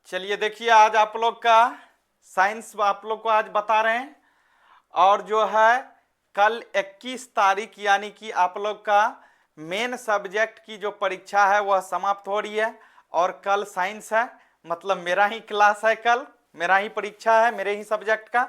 चलिए देखिए, आज आप लोग का साइंस आप लोग को आज बता रहे हैं। और जो है कल 21 तारीख यानी कि आप लोग का मेन सब्जेक्ट की जो परीक्षा है वह समाप्त हो रही है। और कल साइंस है, मतलब मेरा ही क्लास है, कल मेरा ही परीक्षा है, मेरे ही सब्जेक्ट का।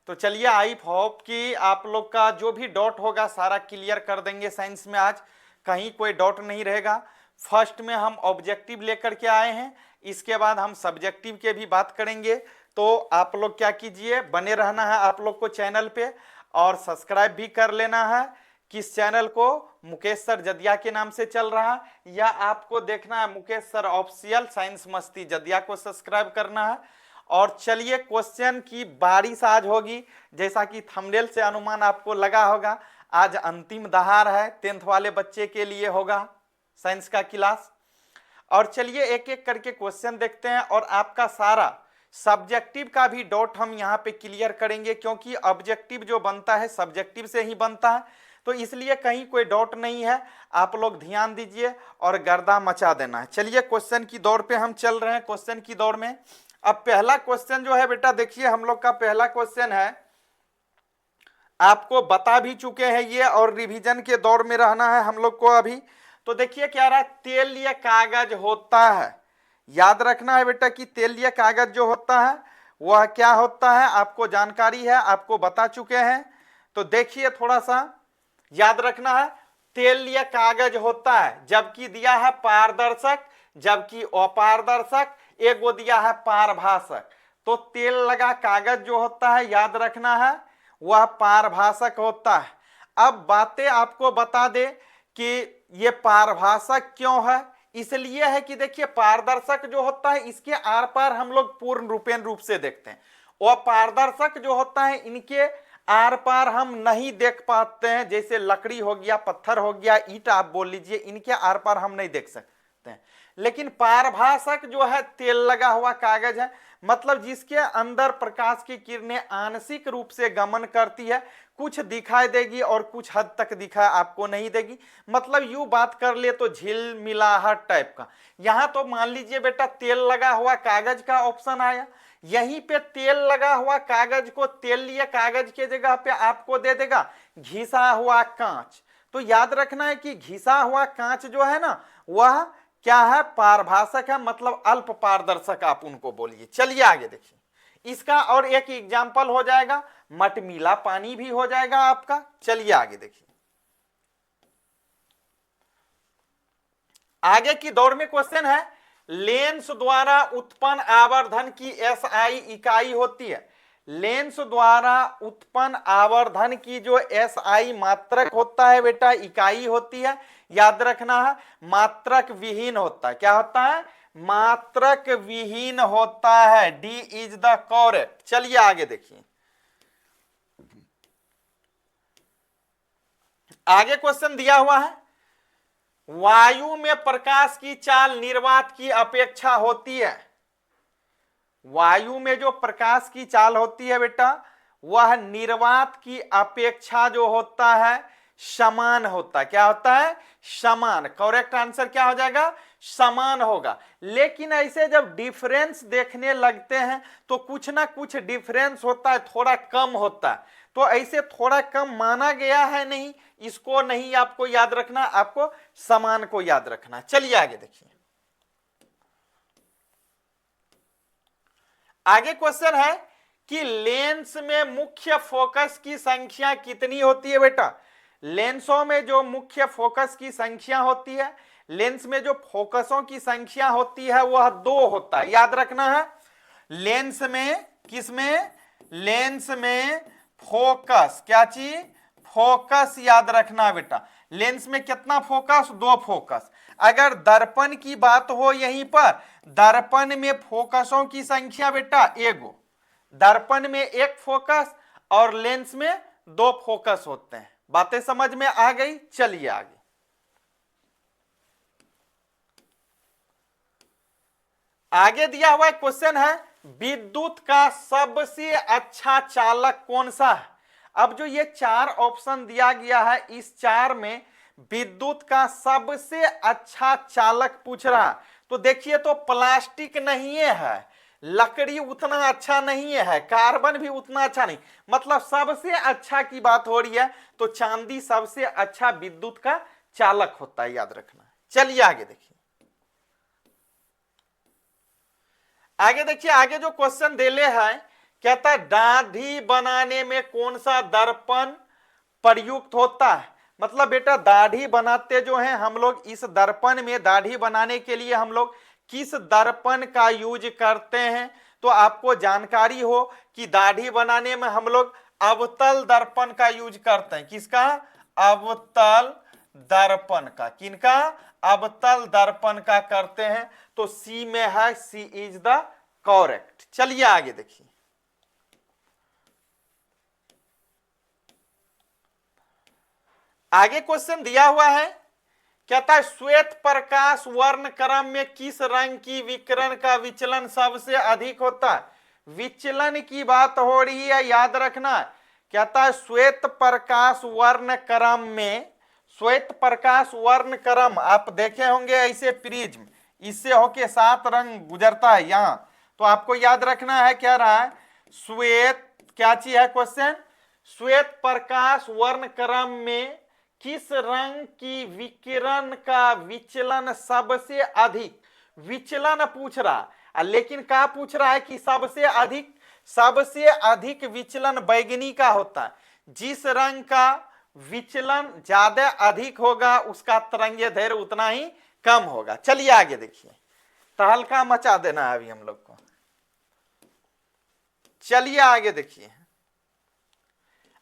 तो चलिए, आई होप कि आप लोग का जो भी डाउट होगा सारा क्लियर कर देंगे साइंस में। आज कहीं कोई डाउट नहीं रहेगा। फर्स्ट में हम ऑब्जेक्टिव लेकर के आए हैं, इसके बाद हम सब्जेक्टिव के भी बात करेंगे। तो आप लोग क्या कीजिए, बने रहना है आप लोग को चैनल पे, और सब्सक्राइब भी कर लेना है। किस चैनल को? मुकेश सर जदिया के नाम से चल रहा है, या आपको देखना है मुकेश सर ऑफिशियल साइंस मस्ती जदिया को सब्सक्राइब करना है। और चलिए, क्वेश्चन की बारिश आज होगी। जैसा कि थंबनेल से अनुमान आपको लगा होगा, आज अंतिम दहाड़ है, 10th वाले बच्चे के लिए होगा साइंस का क्लास। और चलिए एक एक करके क्वेश्चन देखते हैं, और आपका सारा सब्जेक्टिव का भी डाउट हम यहाँ पे क्लियर करेंगे, क्योंकि ऑब्जेक्टिव जो बनता है सब्जेक्टिव से ही बनता है। तो इसलिए कहीं कोई डाउट नहीं है, आप लोग ध्यान दीजिए और गर्दा मचा देना है। चलिए क्वेश्चन की दौड़ पे हम चल रहे हैं। क्वेश्चन की दौड़ में अब पहला क्वेश्चन जो है बेटा, देखिए हम लोग का पहला क्वेश्चन है, आपको बता भी चुके हैं ये, और रिवीजन के दौर में रहना है हम लोग को अभी। तो देखिए क्या रहा, तेलीय कागज होता है। याद रखना है बेटा कि तेलीय कागज जो होता है वह क्या होता है, आपको जानकारी है, आपको बता चुके हैं। तो देखिए थोड़ा सा याद रखना है, तेलीय कागज होता है, जबकि दिया है पारदर्शक, जबकि अपारदर्शक, एक वो दिया है पारभाषक। तो तेल लगा कागज जो होता है, याद रखना है, वह पारभाषक होता है। अब बातें आपको बता दे कि ये पारभाषक क्यों है। इसलिए है कि देखिए, पारदर्शक जो होता है इसके आर पार हम लोग पूर्ण रूपेण रूप से देखते हैं, और पारदर्शक जो होता है इनके आर पार हम नहीं देख पाते हैं। जैसे लकड़ी हो गया, पत्थर हो गया, ईंट आप बोल लीजिए, इनके आर पार हम नहीं देख सकते हैं। लेकिन पारभाषक जो है तेल लगा हुआ कागज है, मतलब जिसके अंदर प्रकाश की किरणें आंशिक रूप से गमन करती है, कुछ दिखाई देगी और कुछ हद तक दिखाई आपको नहीं देगी। मतलब यूं बात कर ले तो झिलमिलाहट टाइप का। यहां तो मान लीजिए बेटा तेल लगा हुआ कागज का ऑप्शन आया, यहीं पे तेल लगा हुआ कागज को तेलीय कागज के जगह पे आपको दे देगा घिसा हुआ कांच। तो याद रखना है कि घिसा हुआ कांच जो है ना, वह क्या है, पारभाषक है, मतलब अल्प पारदर्शक आप उनको बोलिए। चलिए आगे देखिए, इसका और एक एग्जाम्पल हो जाएगा, मटमीला पानी भी हो जाएगा आपका। चलिए आगे देखिए, आगे की दौड़ में क्वेश्चन है, लेंस द्वारा उत्पन्न आवर्धन की एसआई इकाई होती है। लेंस द्वारा उत्पन्न आवर्धन की जो एसआई मात्रक होता है बेटा, इकाई होती है, याद रखना है, मात्रक विहीन होता है। क्या होता है? मात्रक विहीन होता है। D is the correct. चलिए आगे देखिए, आगे क्वेश्चन दिया हुआ है, वायु में प्रकाश की चाल निर्वात की अपेक्षा होती है। वायु में जो प्रकाश की चाल होती है बेटा, वह निर्वात की अपेक्षा जो होता है समान होता है। क्या होता है? समान। करेक्ट आंसर क्या हो जाएगा? समान होगा। लेकिन ऐसे जब डिफरेंस देखने लगते हैं तो कुछ ना कुछ डिफरेंस होता है, थोड़ा कम होता है। तो ऐसे थोड़ा कम माना गया है, नहीं, इसको नहीं आपको याद रखना, आपको समान को याद रखना। चलिए आगे देखिए, आगे क्वेश्चन है कि लेंस में मुख्य फोकस की संख्या कितनी होती है बेटा। लेंसों में जो मुख्य फोकस की संख्या होती है, लेंस में जो फोकसों की संख्या होती है वह 2 होता है। याद रखना है, लेंस में, किसमें? लेंस में फोकस, क्या चीज? फोकस। याद रखना बेटा, लेंस में कितना फोकस? 2 फोकस। अगर दर्पण की बात हो यहीं पर, दर्पण में फोकसों की संख्या बेटा एगो, दर्पण में 1 फोकस और लेंस में 2 फोकस होते हैं। बातें समझ में आ गई? चलिए आगे, आगे दिया हुआ क्वेश्चन है, विद्युत का सबसे अच्छा चालक कौन सा है। अब जो ये 4 ऑप्शन दिया गया है, इस 4 में विद्युत का सबसे अच्छा चालक पूछ रहा है। तो देखिए तो प्लास्टिक नहीं है, लकड़ी उतना अच्छा नहीं है, कार्बन भी उतना अच्छा नहीं, मतलब सबसे अच्छा की बात हो रही है तो चांदी सबसे अच्छा विद्युत का चालक होता है, याद रखना। चलिए आगे देखिए, आगे देखिए, आगे जो क्वेश्चन देले है, कहता है दाढ़ी बनाने में कौन सा दर्पण प्रयुक्त होता है। मतलब बेटा दाढ़ी बनाते जो हैं हम लोग, इस दर्पण में दाढ़ी बनाने के लिए हम लोग किस दर्पण का यूज करते हैं। तो आपको जानकारी हो कि दाढ़ी बनाने में हम लोग अवतल दर्पण का यूज करते हैं। किसका? अवतल दर्पण का। किनका? अवतल दर्पण का करते हैं। तो सी में है, सी इज द करेक्ट। चलिए आगे देखिए, आगे क्वेश्चन दिया हुआ है, कहता है श्वेत प्रकाश वर्ण क्रम में किस रंग की विकिरण का विचलन सबसे अधिक होता है। विचलन की बात हो रही है, याद रखना। कहता है श्वेत प्रकाश वर्ण क्रम में, श्वेत प्रकाश वर्ण क्रम आप देखे होंगे ऐसे प्रिज्म, इससे होके 7 रंग गुजरता है यहां। तो आपको याद रखना है, क्या रहा है, श्वेत, क्या चीज है क्वेश्चन, श्वेत प्रकाश वर्ण क्रम में किस रंग की विकिरण का विचलन सबसे अधिक, विचलन पूछ रहा, लेकिन क्या पूछ रहा है कि सबसे अधिक, सबसे अधिक विचलन बैगनी का होता है। जिस रंग का विचलन ज्यादा अधिक होगा उसका तरंगीय धैर्य उतना ही कम होगा। चलिए आगे देखिए, तहलका मचा देना है अभी हम लोग को। चलिए आगे देखिए,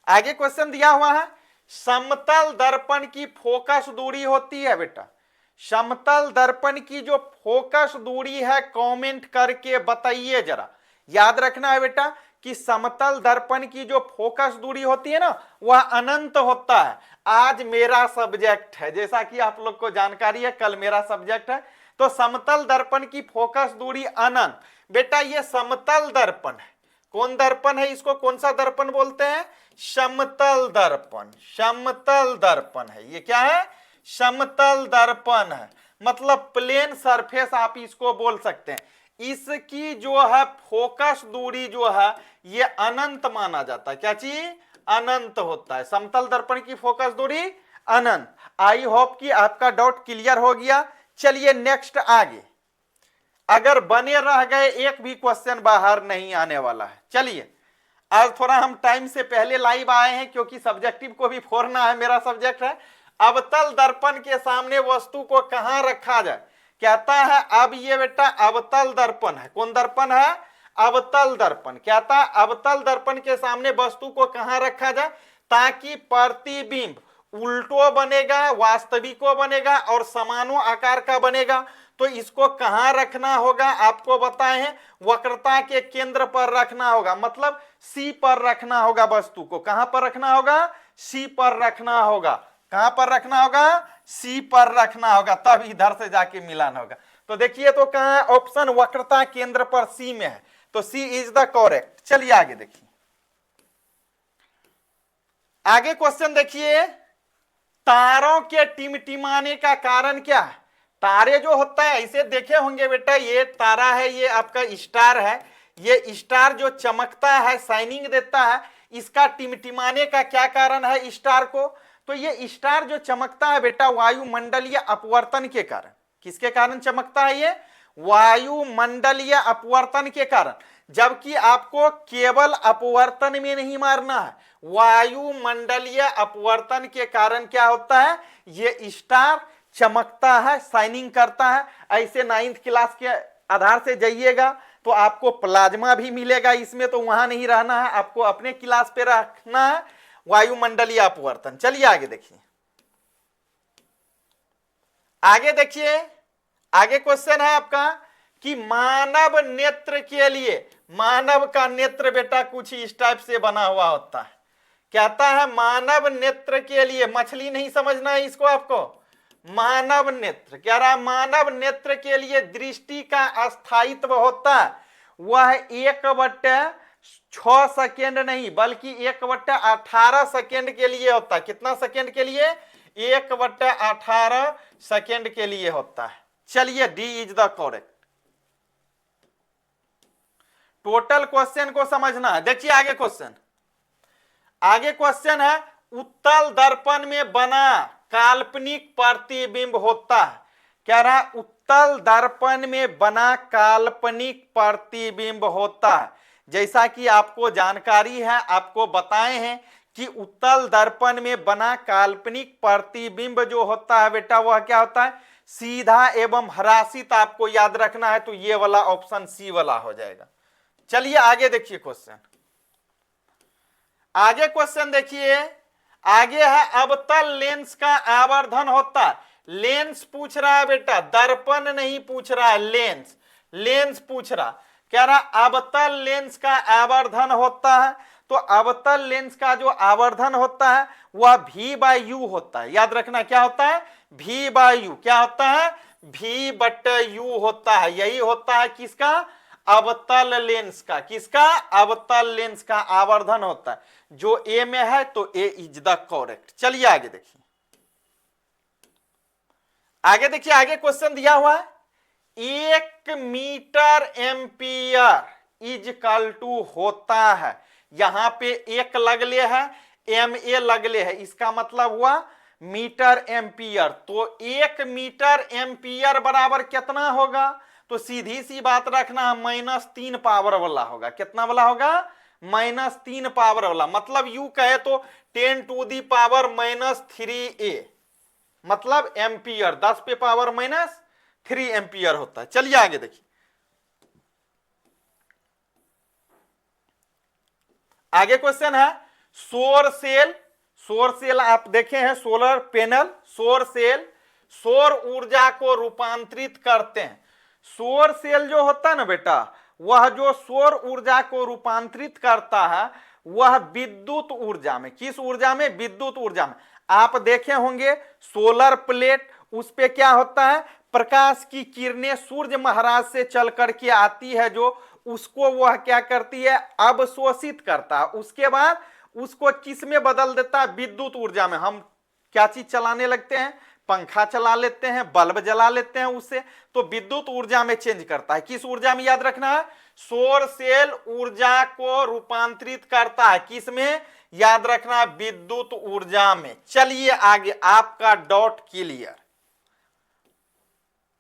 आगे क्वेश्चन दिया हुआ है, समतल दर्पण की फोकस दूरी होती है बेटा, समतल दर्पण की जो फोकस दूरी है कमेंट करके बताइए जरा। याद रखना है बेटा कि समतल दर्पण की जो फोकस दूरी होती है ना वह अनंत होता है। आज मेरा सब्जेक्ट है, जैसा कि आप लोग को जानकारी है, कल मेरा सब्जेक्ट है। तो समतल दर्पण की फोकस दूरी अनंत। बेटा ये समतल दर्पण है, कौन दर्पण है, इसको कौन सा दर्पण बोलते हैं, समतल दर्पण। समतल दर्पण है ये, क्या है, समतल दर्पण है, मतलब प्लेन सरफेस आप इसको बोल सकते हैं। इसकी जो है फोकस दूरी जो है ये अनंत माना जाता है। क्या चीज? अनंत होता है। समतल दर्पण की फोकस दूरी अनंत। आई होप कि आपका डाउट क्लियर हो गया। चलिए नेक्स्ट आगे, अगर बने रह गए एक भी क्वेश्चन बाहर नहीं आने वाला है। चलिए आज थोड़ा हम टाइम से पहले लाइव आए हैं क्योंकि सब्जेक्टिव को भी फोड़ना है, मेरा सब्जेक्ट है। अवतल दर्पण के सामने वस्तु को कहां रखा जाए। कहता है अब ये बेटा अवतल दर्पण है, कौन दर्पण है, अवतल दर्पण। कहता है अवतल दर्पण के सामने वस्तु को कहां रखा जाए ताकि प्रतिबिंब उल्टो बनेगा, वास्तविको बनेगा और समानो आकार का बनेगा। तो इसको कहां रखना होगा आपको बताए हैं, वक्रता के केंद्र पर रखना होगा, मतलब सी पर रखना होगा। वस्तु को कहां पर रखना होगा, सी पर रखना होगा। कहां पर रखना होगा, सी पर रखना होगा, तब इधर से जाके मिलान होगा। तो देखिए तो कहां ऑप्शन वक्रता केंद्र पर सी में है, तो सी इज द करेक्ट। चलिए आगे देखिए, आगे क्वेश्चन देखिए, तारों के टिमटिमाने का कारण क्या है। तारे जो होता है ऐसे देखे होंगे बेटा, ये तारा है, ये आपका स्टार है, ये स्टार जो चमकता है, शाइनिंग देता है, इसका टिमटिमाने का क्या कारण है स्टार को। तो ये स्टार जो चमकता है बेटा वायुमंडलीय अपवर्तन के कारण। किसके कारण चमकता है ये, वायुमंडलीय अपवर्तन के कारण। जबकि आपको केवल अपवर्तन में नहीं मारना है, वायुमंडलीय अपवर्तन के कारण क्या होता है, ये स्टार चमकता है, शाइनिंग करता है। ऐसे 9th क्लास के आधार से जाइएगा तो आपको प्लाज्मा भी मिलेगा इसमें, तो वहां नहीं रहना है, आपको अपने क्लास पे रखना है वायुमंडलीय अपवर्तन। चलिए आगे देखिए, आगे देखिए, आगे क्वेश्चन है आपका कि मानव नेत्र के लिए, मानव का नेत्र बेटा कुछ इस टाइप से बना हुआ होता है। कहता है मानव नेत्र के लिए, मछली नहीं समझना है इसको आपको, मानव नेत्र कह रहा है, मानव नेत्र के लिए दृष्टि का स्थायित्व होता है वह 1/6 सेकेंड नहीं बल्कि 1/18 सेकेंड के लिए होता है। कितना सेकेंड के लिए, 1/18 सेकेंड के लिए होता है। चलिए D is the correct. Total question को समझना है। देखिए आगे क्वेश्चन, आगे क्वेश्चन है उत्तल दर्पण में बना काल्पनिक प्रतिबिंब होता है। कह रहा है उत्तल दर्पण में बना काल्पनिक प्रतिबिंब होता है। जैसा कि आपको जानकारी है, आपको बताए हैं कि उत्तल दर्पण में बना काल्पनिक प्रतिबिंब जो होता है बेटा वह क्या होता है, सीधा एवं हरासित। आपको याद रखना है, तो ये वाला ऑप्शन सी वाला हो जाएगा। चलिए आगे देखिए क्वेश्चन, आगे क्वेश्चन देखिए, आगे है अवतल लेंस का आवर्धन होता है। लेंस पूछ रहा है बेटा, दर्पण नहीं पूछ रहा है, लेंस, लेंस पूछ रहा। कह रहा अवतल लेंस का आवर्धन होता है। तो अवतल लेंस का जो आवर्धन होता है वह v/u होता है। याद रखना क्या होता है, v/u। क्या होता है, v/u होता है। यही होता है किसका, अवतल लेंस का। किसका, अवतल लेंस का आवर्धन होता है। जो ए में है तो ए इज द करेक्ट। चलिए आगे देखिए, आगे देखिए, आगे क्वेश्चन दिया हुआ है 1 metre ampere is equal to होता है। यहां पे एक लगले है, MA लगले है, इसका मतलब हुआ मीटर एम्पियर। तो 1 मीटर एम्पियर बराबर कितना होगा, तो सीधी सी बात रखना, -3 पावर वाला होगा। कितना वाला होगा, -3 पावर वाला। मतलब यू कहे तो 10⁻³ मतलब एम्पियर, 10 पे पावर -3 एम्पियर होता है। चलिए आगे देखिए, आगे क्वेश्चन है सौर सेल। सौर सेल आप देखे हैं, सोलर पैनल, सौर सेल सौर ऊर्जा को रूपांतरित करते हैं। सौर सेल जो होता है ना बेटा, वह जो सौर ऊर्जा को रूपांतरित करता है वह विद्युत ऊर्जा में। किस ऊर्जा में, विद्युत ऊर्जा में। आप देखे होंगे सोलर प्लेट, उस पे क्या होता है, प्रकाश की किरणें सूर्य महाराज से चल करके आती है, जो उसको वह क्या करती है, अवशोषित करता है। उसके बाद उसको किस में बदल देता है, विद्युत ऊर्जा में। हम क्या चीज चलाने लगते हैं, पंखा चला लेते हैं, बल्ब जला लेते हैं उससे, तो विद्युत ऊर्जा में चेंज करता है। किस ऊर्जा में, याद रखना है, सौर सेल ऊर्जा को रूपांतरित करता है। किस में, याद रखना, विद्युत ऊर्जा में। चलिए आगे, आपका डॉट क्लियर।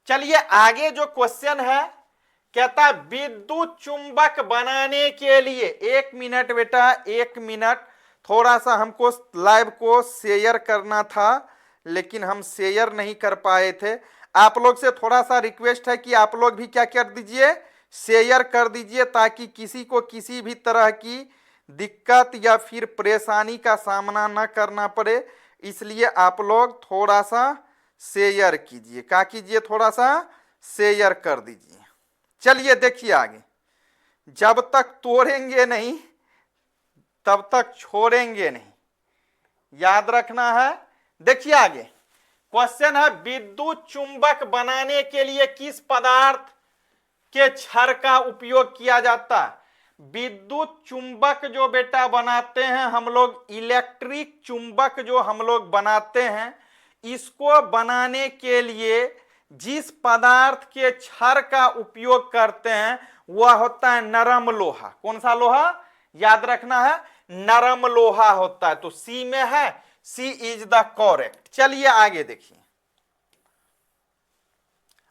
चलिए आगे जो क्वेश्चन है, कहता है विद्युत चुंबक बनाने के लिए, 1 मिनट बेटा, 1 मिनट, थोड़ा सा हमको लाइव को शेयर करना था लेकिन हम शेयर नहीं कर पाए थे। आप लोग से थोड़ा सा रिक्वेस्ट है कि आप लोग भी क्या कर दीजिए, शेयर कर दीजिए, ताकि किसी को किसी भी तरह की दिक्कत या फिर परेशानी का सामना न करना पड़े। इसलिए आप लोग थोड़ा सा शेयर कीजिए, क्या कीजिए, थोड़ा सा शेयर कर दीजिए। चलिए देखिए आगे, जब तक तोड़ेंगे नहीं तब तक छोड़ेंगे नहीं, याद रखना है। देखिए आगे क्वेश्चन है विद्युत चुंबक बनाने के लिए किस पदार्थ के क्षार का उपयोग किया जाता है। विद्युत चुंबक जो बेटा बनाते हैं हम लोग, इलेक्ट्रिक चुंबक जो हम लोग बनाते हैं, इसको बनाने के लिए जिस पदार्थ के क्षार का उपयोग करते हैं वह होता है नरम लोहा। कौन सा लोहा, याद रखना है, नरम लोहा होता है। तो सी में है, सी इज द करेक्ट। चलिए आगे देखिए,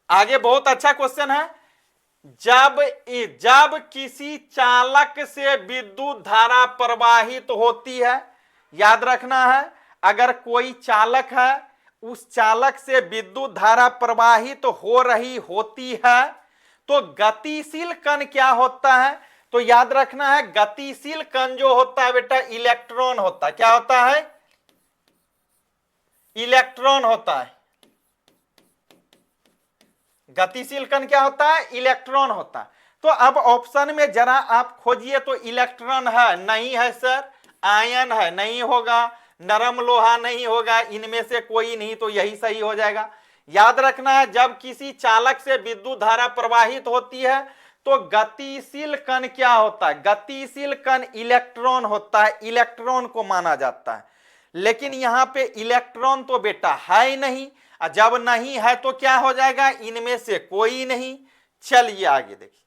आगे बहुत अच्छा क्वेश्चन है। जब किसी चालक से विद्युत धारा प्रवाहित होती है, याद रखना है, अगर कोई चालक है, उस चालक से विद्युत धारा प्रवाहित हो रही होती है, तो गतिशील कण क्या होता है, तो याद रखना है, गतिशील कण जो होता है बेटा इलेक्ट्रॉन होता है। क्या होता है, इलेक्ट्रॉन होता है। गतिशील कण क्या होता है, इलेक्ट्रॉन होता है। तो अब ऑप्शन में जरा आप खोजिए, तो इलेक्ट्रॉन है, नहीं है सर, आयन है, नहीं होगा, नरम लोहा नहीं होगा, इनमें से कोई नहीं, तो यही सही हो जाएगा। याद रखना है, जब किसी चालक से विद्युत धारा प्रवाहित होती है तो गतिशील कण क्या होता है, गतिशील कण इलेक्ट्रॉन होता है, इलेक्ट्रॉन को माना जाता है। लेकिन यहां पे इलेक्ट्रॉन तो बेटा है ही नहीं, और जब नहीं है तो क्या हो जाएगा, इनमें से कोई नहीं। चलिए आगे देखिए,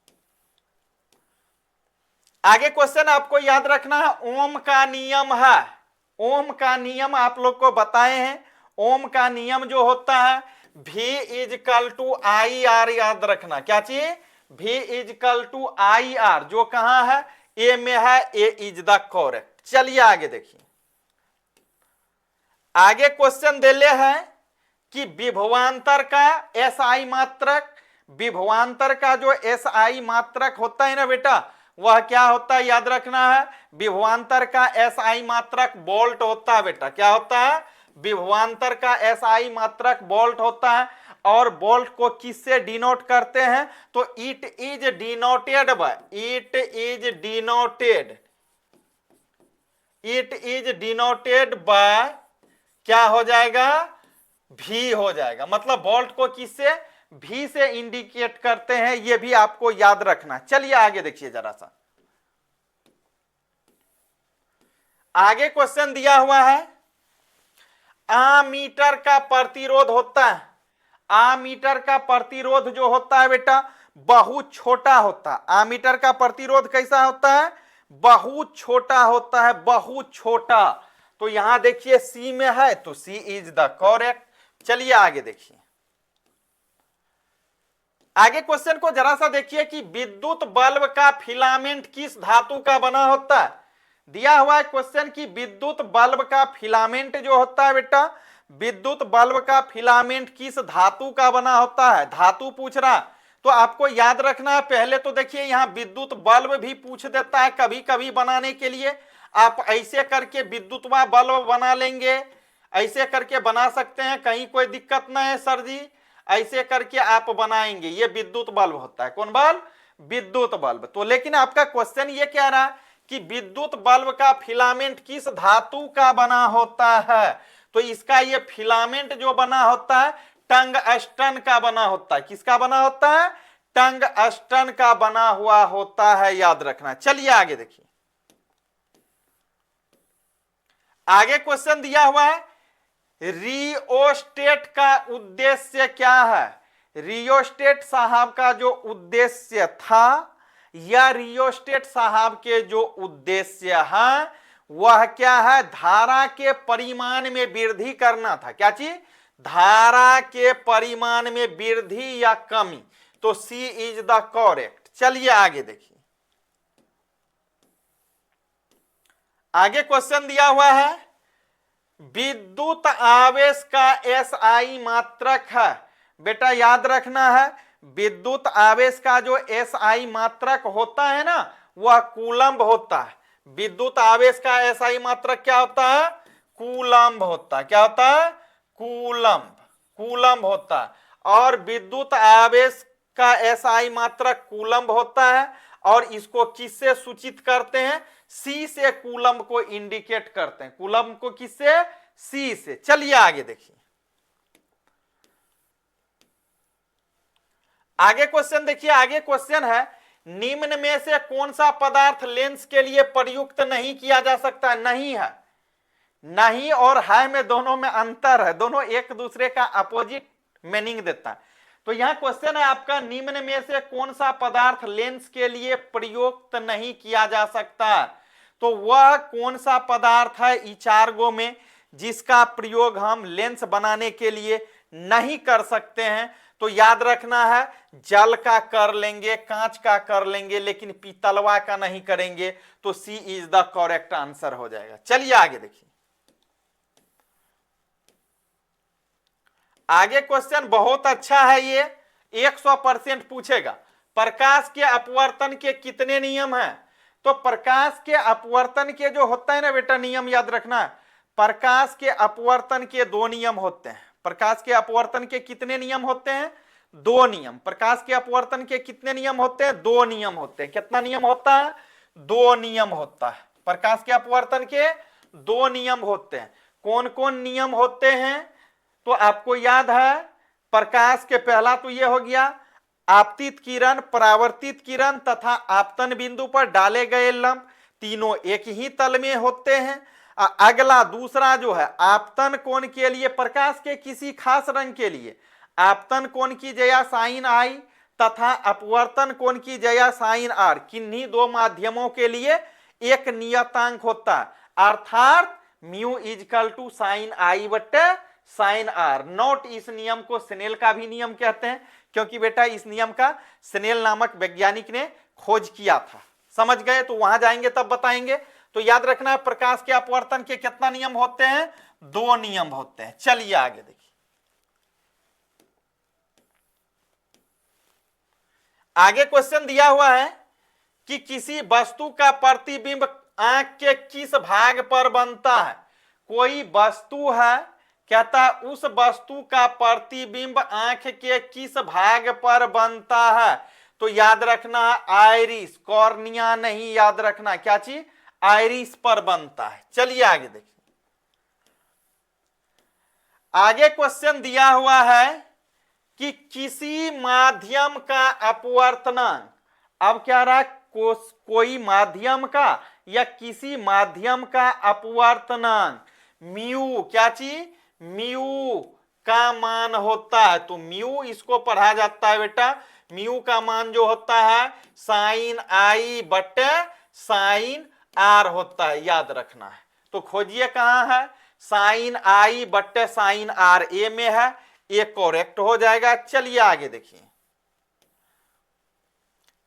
आगे क्वेश्चन आपको याद रखना है, ओम का नियम है। ओम का नियम आप लोग को बताए हैं। ओम का नियम जो होता है V is equal to I R, याद रखना क्या चीज, V is equal to I R, जो कहां है, ए में है, ए इज द करेक्ट। चलिए आगे देखिए, आगे क्वेश्चन दे ले है कि विभवांतर का एसआई मात्रक, विभवांतर का जो एसआई मात्रक होता है ना बेटा, वह क्या होता है, याद रखना है, विभवांतर का एसआई मात्रक वोल्ट होता है बेटा। क्या होता है, विभवांतर का एसआई मात्रक वोल्ट होता है। और वोल्ट को किससे डिनोट करते हैं, तो it is denoted by, it is denoted, it is denoted by, क्या हो जाएगा, भी हो जाएगा। मतलब वोल्ट को किससे, भी से इंडिकेट करते हैं, यह भी आपको याद रखना। चलिए आगे देखिए जरा सा, आगे क्वेश्चन दिया हुआ है, आमीटर का प्रतिरोध होता है, आमीटर का प्रतिरोध जो होता है बेटा बहुत छोटा होता है। आमीटर का प्रतिरोध कैसा होता है, बहुत छोटा होता है, बहुत छोटा। तो यहां देखिए सी में है, तो सी इज द करेक्ट। चलिए आगे देखिए, आगे क्वेश्चन को जरा सा देखिए कि विद्युत बल्ब का फिलामेंट किस धातु का बना होता है। दिया हुआ है क्वेश्चन कि विद्युत बल्ब का फिलामेंट जो होता है बेटा, विद्युत बल्ब का फिलामेंट किस धातु का बना होता है, धातु पूछ रहा। तो आपको याद रखना है, पहले तो देखिए यहां विद्युत बल्ब भी पूछ देता है कभी कभी बनाने के लिए। आप ऐसे करके विद्युतवा बल्ब बना लेंगे, ऐसे करके बना सकते हैं, कहीं कोई दिक्कत नहीं है सर जी, ऐसे करके आप बनाएंगे, ये विद्युत बल्ब होता है। कौन बल्ब, विद्युत बल्ब। तो लेकिन आपका क्वेश्चन ये कह रहा है कि विद्युत बल्ब का फिलामेंट किस धातु का बना होता है, तो इसका ये फिलामेंट जो बना होता है टंगस्टन का बना होता है। किसका बना होता है, टंगस्टन का बना हुआ होता है, याद रखना। चलिए आगे देखिए, आगे क्वेश्चन दिया हुआ है, रियोस्टेट का उद्देश्य क्या है। रियोस्टेट साहब का जो उद्देश्य था, या रियोस्टेट साहब के जो उद्देश्य है वह क्या है, धारा के परिमाण में वृद्धि करना था। क्या चीज, धारा के परिमाण में वृद्धि या कमी। तो सी इज द करेक्ट। चलिए आगे देखिए, आगे क्वेश्चन दिया हुआ है, विद्युत आवेश का एसआई मात्रक है। बेटा याद रखना है, विद्युत आवेश का जो एसआई मात्रक होता है ना, वह कूलम्ब होता है। विद्युत आवेश का एसआई मात्रक क्या होता है, कूलम्ब होता है। क्या होता है, कूलम्ब, कूलम्ब होता है। और विद्युत आवेश का एसआई मात्रक कूलम्ब होता है, और इसको किससे सूचित करते हैं, सी से कूलम्ब को इंडिकेट करते हैं। कूलम्ब को किससे, सी से। चलिए आगे देखिए, आगे क्वेश्चन देखिए, आगे क्वेश्चन है, निम्न में से कौन सा पदार्थ लेंस के लिए प्रयुक्त नहीं किया जा सकता। नहीं है, नहीं और है में दोनों में अंतर है, दोनों एक दूसरे का अपोजिट मीनिंग देता है। तो यहां क्वेश्चन है आपका, निम्न में से कौन सा पदार्थ लेंस के लिए प्रयुक्त नहीं किया जा सकता। तो वह कौन सा पदार्थ है इचार्गो में जिसका प्रयोग हम लेंस बनाने के लिए नहीं कर सकते हैं। तो याद रखना है, जल का कर लेंगे, कांच का कर लेंगे, लेकिन पीतलवा का नहीं करेंगे। तो सी इज द करेक्ट आंसर हो जाएगा। चलिए आगे देखिए, आगे क्वेश्चन बहुत अच्छा है, ये 100% पूछेगा। प्रकाश के अपवर्तन के कितने नियम हैं। तो प्रकाश के अपवर्तन के जो होता है ना बेटा नियम, याद रखना, प्रकाश के अपवर्तन के 2 नियम होते हैं। प्रकाश के अपवर्तन के कितने नियम होते हैं, 2 नियम। प्रकाश के अपवर्तन के कितने नियम होते हैं, 2 नियम होते हैं। कितना नियम होता है, 2 नियम होता है। प्रकाश के अपवर्तन के 2 नियम होते हैं। कौन कौन नियम होते हैं, तो आपको याद है, प्रकाश के पहला तो ये हो गया, आपतित किरण, परावर्तित किरण तथा आपतन बिंदु पर डाले गए लंब तीनों एक ही तल में होते हैं। अगला दूसरा जो है, आपतन कोण के लिए प्रकाश के किसी खास रंग के लिए आपतन कोण की जया साइन आई तथा अपवर्तन कोण की जया साइन आर, किन्हीं दो माध्यमों के लिए एक नियतांक होता है, अर्थात mu is equal to sine i बटे साइन आर। नोट, इस नियम को स्नेल का भी नियम कहते हैं, क्योंकि बेटा इस नियम का स्नेल नामक वैज्ञानिक ने खोज किया था। समझ गए? तो वहां जाएंगे तब बताएंगे। तो याद रखना है, प्रकाश के अपवर्तन के कितना नियम होते हैं? 2 नियम होते हैं। चलिए आगे देखिए। आगे क्वेश्चन दिया हुआ है कि किसी वस्तु का प्रतिबिंब आंख के किस भाग पर बनता है? कोई वस्तु है, कहता उस वस्तु का प्रतिबिंब आंख के किस भाग पर बनता है? तो याद रखना आइरिस, कॉर्निया नहीं, याद रखना क्या चीज? आइरिस पर बनता है। चलिए आगे देखिए। आगे क्वेश्चन दिया हुआ है कि किसी माध्यम का अपवर्तनांक, अब क्या रहा, कोई माध्यम का या किसी माध्यम का अपवर्तनांक म्यू, क्या चीज? म्यू का मान होता है। तो म्यू इसको पढ़ा जाता है बेटा, म्यू का मान जो होता है साइन आई बटे साइन आर होता है, याद रखना है। तो खोजिए कहां है? साइन आई बटे साइन आर ए में है, ए करेक्ट हो जाएगा। चलिए आगे देखिए।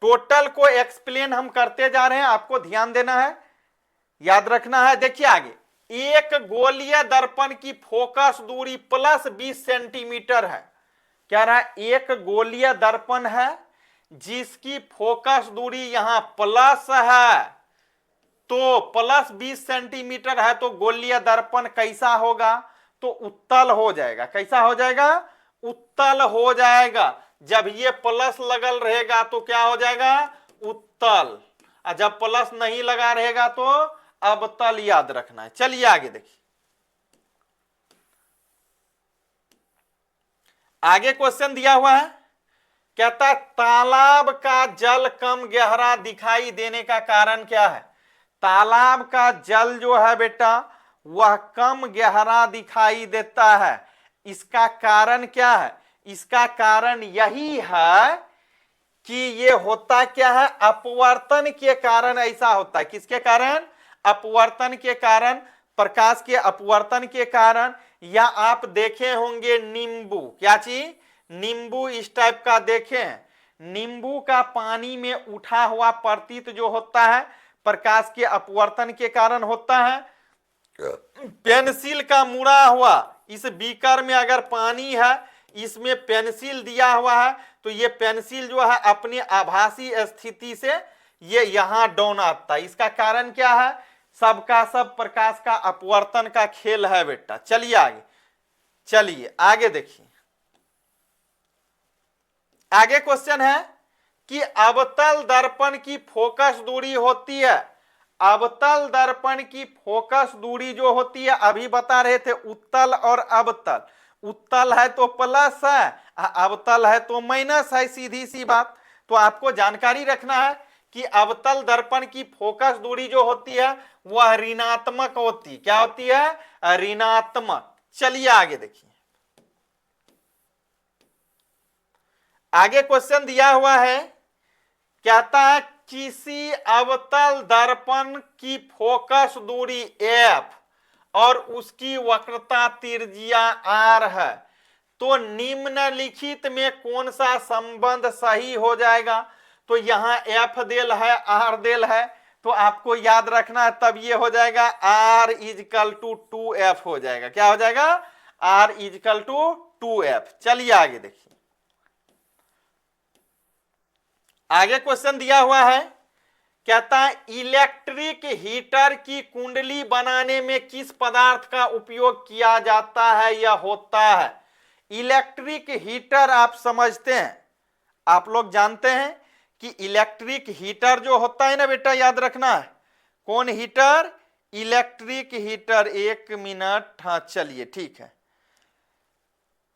टोटल को एक्सप्लेन हम करते जा रहे हैं, आपको ध्यान देना है, याद रखना है। देखिए आगे, एक गोलीय दर्पण की फोकस दूरी प्लस 20 सेंटीमीटर है। क्या रहा? एक गोलीय दर्पण है जिसकी फोकस दूरी यहां प्लस है, तो प्लस 20 सेंटीमीटर है, तो गोलीय दर्पण कैसा होगा? तो उत्तल हो जाएगा। कैसा हो जाएगा? उत्तल हो जाएगा। जब ये प्लस लगल रहेगा तो क्या हो जाएगा? उत्तल। और जब प्लस नहीं लगा रहेगा तो अवतल, याद रखना है। चलिए आगे देखिए। आगे क्वेश्चन दिया हुआ है, कहता तालाब का जल कम गहरा दिखाई देने का कारण क्या है? तालाब का जल जो है बेटा वह कम गहरा दिखाई देता है। इसका कारण क्या है? इसका कारण यही है कि ये होता क्या है? अपवर्तन के कारण ऐसा होता है। किसके कारण? अपवर्तन के कारण, प्रकाश के अपवर्तन के कारण। या आप देखे होंगे नींबू, क्या चीज? नींबू इस टाइप का देखें, नींबू का पानी में उठा हुआ प्रतीत जो होता है प्रकाश के अपवर्तन के कारण होता है। पेंसिल का मुड़ा हुआ, इस बीकर में अगर पानी है, इसमें पेंसिल दिया हुआ है, तो ये पेंसिल जो है अपनी आभासी स्थिति से ये यहां डाउन आता है। इसका कारण क्या है? सबका सब प्रकाश का अपवर्तन का खेल है बेटा। चलिए आगे, चलिए आगे देखिए। आगे क्वेश्चन है कि अवतल दर्पण की फोकस दूरी होती है। अवतल दर्पण की फोकस दूरी जो होती है, अभी बता रहे थे उत्तल और अवतल। उत्तल है तो प्लस है, अवतल है तो माइनस है, सीधी सी बात। तो आपको जानकारी रखना है कि अवतल दर्पण की फोकस दूरी जो होती है वह ऋणात्मक होती है। क्या होती है? ऋणात्मक। चलिए आगे देखिए। आगे क्वेश्चन दिया हुआ है, कहता है किसी अवतल दर्पण की फोकस दूरी f और उसकी वक्रता त्रिज्या r है, तो निम्नलिखित में कौन सा संबंध सही हो जाएगा? तो यहां f देल है, r देल है, तो आपको याद रखना है, तब ये हो जाएगा r इजकल टू 2f हो जाएगा। क्या हो जाएगा? r is equal to 2f। चलिए आगे देखिए। आगे क्वेश्चन दिया हुआ है, कहता है इलेक्ट्रिक हीटर की कुंडली बनाने में किस पदार्थ का उपयोग किया जाता है या होता है? इलेक्ट्रिक हीटर आप समझते हैं, आप लोग जानते हैं कि इलेक्ट्रिक हीटर जो होता है ना बेटा, याद रखना है। कौन हीटर? Electric heater. 1 मिनट, हाँ चलिए ठीक है,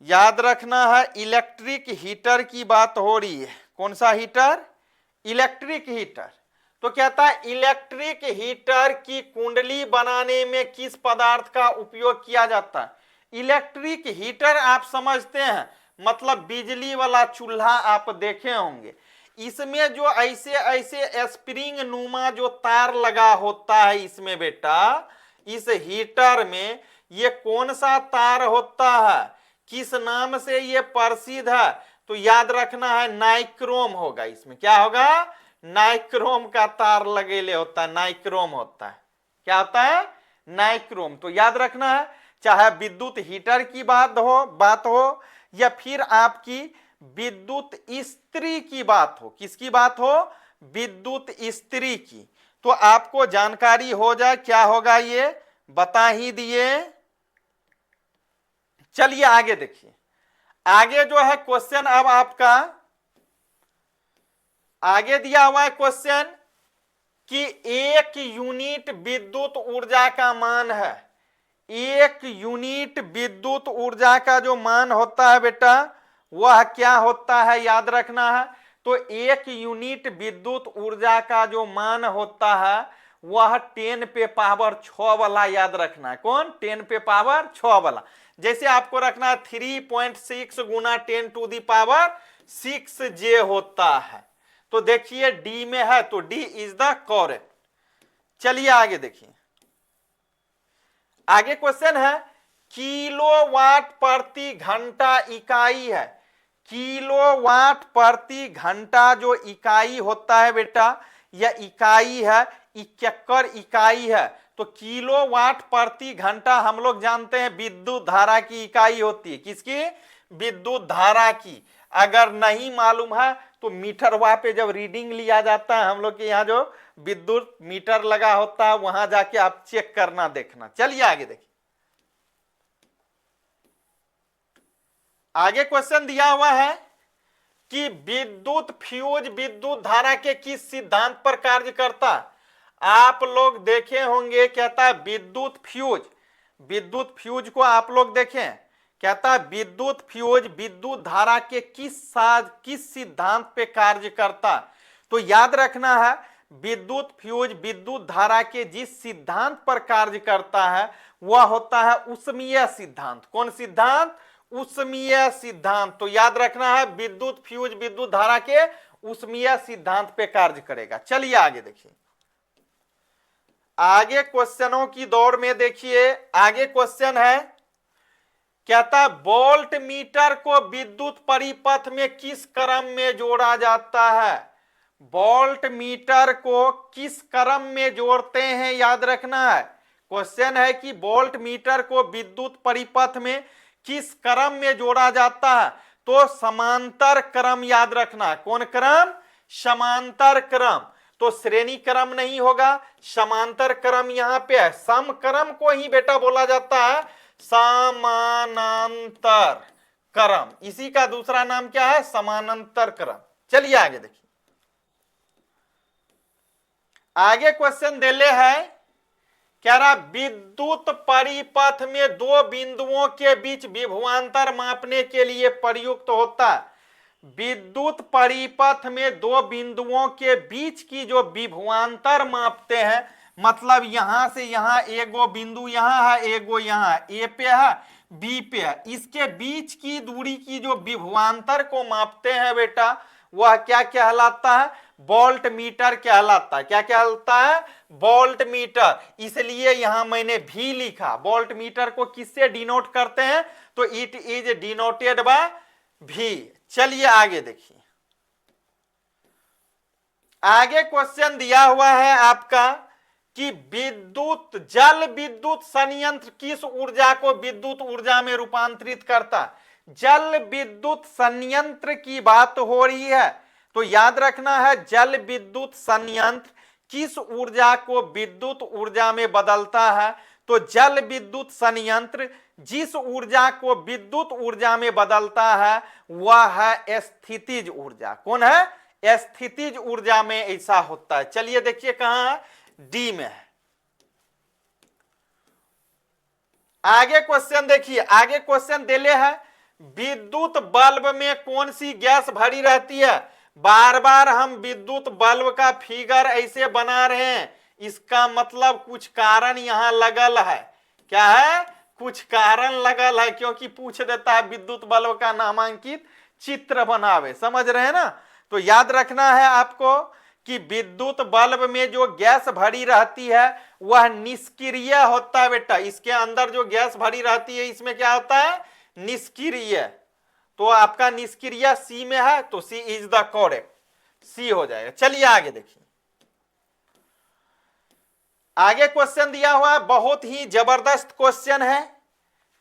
याद रखना है, इलेक्ट्रिक हीटर की बात हो रही है। कौन सा हीटर? Electric heater. तो कहता है इलेक्ट्रिक हीटर की कुंडली बनाने में किस पदार्थ का उपयोग किया जाता है। इलेक्ट्रिक हीटर आप समझते हैं, मतलब बिजली वाला चूल्हा आप देखे होंगे। इसमें जो ऐसे ऐसे स्प्रिंग नुमा जो तार लगा होता है इसमें बेटा, इस हीटर में ये कौन सा तार होता है, किस नाम से ये प्रसिद्ध है, तो याद रखना है नाइक्रोम होगा। इसमें क्या होगा, नाइक्रोम का तार लगेले होता है, नाइक्रोम होता है। क्या होता है, नाइक्रोम। तो याद रखना है, चाहे विद्युत हीटर की बात हो या फिर आपकी विद्युत इस्त्री की बात हो। किसकी बात हो, विद्युत इस्त्री की। तो आपको जानकारी हो जाए क्या होगा ये बता ही दिए। चलिए आगे देखिए, आगे जो है क्वेश्चन अब आपका आगे दिया हुआ है क्वेश्चन कि 1 यूनिट विद्युत ऊर्जा का मान है। 1 यूनिट विद्युत ऊर्जा का जो मान होता है बेटा वह क्या होता है, याद रखना है। तो 1 यूनिट विद्युत ऊर्जा का जो मान होता है वह 10 पे पावर 6 वाला याद रखना है। कौन, 10 पे पावर 6 वाला। जैसे आपको रखना है 3.6 गुना 10 टू दी पावर 6 जे होता है। तो देखिए डी में है, तो डी इज द करेक्ट। चलिए आगे देखिए, आगे क्वेश्चन है किलोवाट प्रति घंटा इकाई है। किलोवाट प्रति घंटा जो इकाई होता है बेटा, यह इकाई है, इक्कर इकाई है। तो किलोवाट प्रति घंटा हम लोग जानते हैं विद्युत धारा की इकाई होती है। किसकी, विद्युत धारा की। अगर नहीं मालूम है तो मीटर वहां पे जब रीडिंग लिया जाता है, हम लोग के यहाँ जो विद्युत मीटर लगा होता है वहां जाके आप चेक करना देखना। चलिए आगे देखिए, आगे क्वेश्चन दिया हुआ है कि विद्युत फ्यूज विद्युत धारा के किस सिद्धांत पर कार्य करता। आप लोग देखे होंगे, कहता है विद्युत फ्यूज। विद्युत फ्यूज को आप लोग देखें, कहता है विद्युत फ्यूज विद्युत धारा के किस सिद्धांत पे कार्य करता। तो याद रखना है विद्युत फ्यूज विद्युत धारा के जिस सिद्धांत पर कार्य करता है वह होता है उष्मीय सिद्धांत। कौन सिद्धांत, उष्मीय सिद्धांत। तो याद रखना है विद्युत फ्यूज विद्युत धारा के उष्मीय सिद्धांत पे कार्य करेगा। चलिए आगे देखिए, आगे क्वेश्चनों की दौड़ में देखिए, आगे क्वेश्चन है कहता वोल्ट मीटर को विद्युत परिपथ में किस क्रम में जोड़ा जाता है। वोल्ट मीटर को किस क्रम में जोड़ते हैं, याद रखना है। क्वेश्चन है कि वोल्ट मीटर को विद्युत परिपथ में किस क्रम में जोड़ा जाता है। तो समांतर क्रम याद रखना। कौन क्रम, समांतर क्रम। तो श्रेणी क्रम नहीं होगा, समांतर क्रम यहां पे है। सम क्रम को ही बेटा बोला जाता है समानांतर क्रम। इसी का दूसरा नाम क्या है, समानांतर क्रम। चलिए आगे देखिए, आगे क्वेश्चन देले है, कह रहा विद्युत परिपथ में दो बिंदुओं के बीच विभवांतर मापने के लिए प्रयुक्त होता है। विद्युत परिपथ में दो बिंदुओं के बीच की जो विभवांतर मापते हैं, मतलब यहां से यहां एगो बिंदु यहां है, एगो यहां ए पे है, बी पे है, इसके बीच की दूरी की जो विभवांतर को मापते हैं बेटा वह क्या कहलाता है, वोल्ट मीटर कहलाता है। क्या कहलाता है, वोल्ट मीटर। इसलिए यहां मैंने भी लिखा। वोल्ट मीटर को किससे डिनोट करते हैं, तो इट इज डिनोटेड बाय भी। चलिए आगे देखिए, आगे क्वेश्चन दिया हुआ है आपका कि विद्युत जल विद्युत संयंत्र किस ऊर्जा को विद्युत ऊर्जा में रूपांतरित करता। जल विद्युत संयंत्र की बात हो रही है, तो याद रखना है जल विद्युत संयंत्र किस ऊर्जा को विद्युत ऊर्जा में बदलता है। तो जल विद्युत संयंत्र जिस ऊर्जा को विद्युत ऊर्जा में बदलता है वह है स्थितिज ऊर्जा। कौन है, स्थितिज ऊर्जा में ऐसा होता है। चलिए देखिए कहां है, डी में है। आगे क्वेश्चन देखिए, आगे क्वेश्चन देले है विद्युत बल्ब में कौन सी गैस भरी रहती है। बार बार हम विद्युत बल्ब का फिगर ऐसे बना रहे हैं, इसका मतलब कुछ कारण यहां लगल है। क्या है? कुछ कारण लगल है, क्योंकि पूछ देता है विद्युत बल्ब का नामांकित चित्र बनावे। समझ रहे हैं ना? तो याद रखना है आपको कि विद्युत बल्ब में जो गैस भरी रहती है वह निष्क्रिय होता है बेटा। इसके अंदर जो गैस भरी रहती है इसमें क्या होता है? निष्क्रिय। तो आपका निष्क्रिय सी में है, तो सी इज द करेक्ट, सी हो जाएगा। चलिए आगे देखिए, आगे क्वेश्चन दिया हुआ, बहुत ही जबरदस्त क्वेश्चन है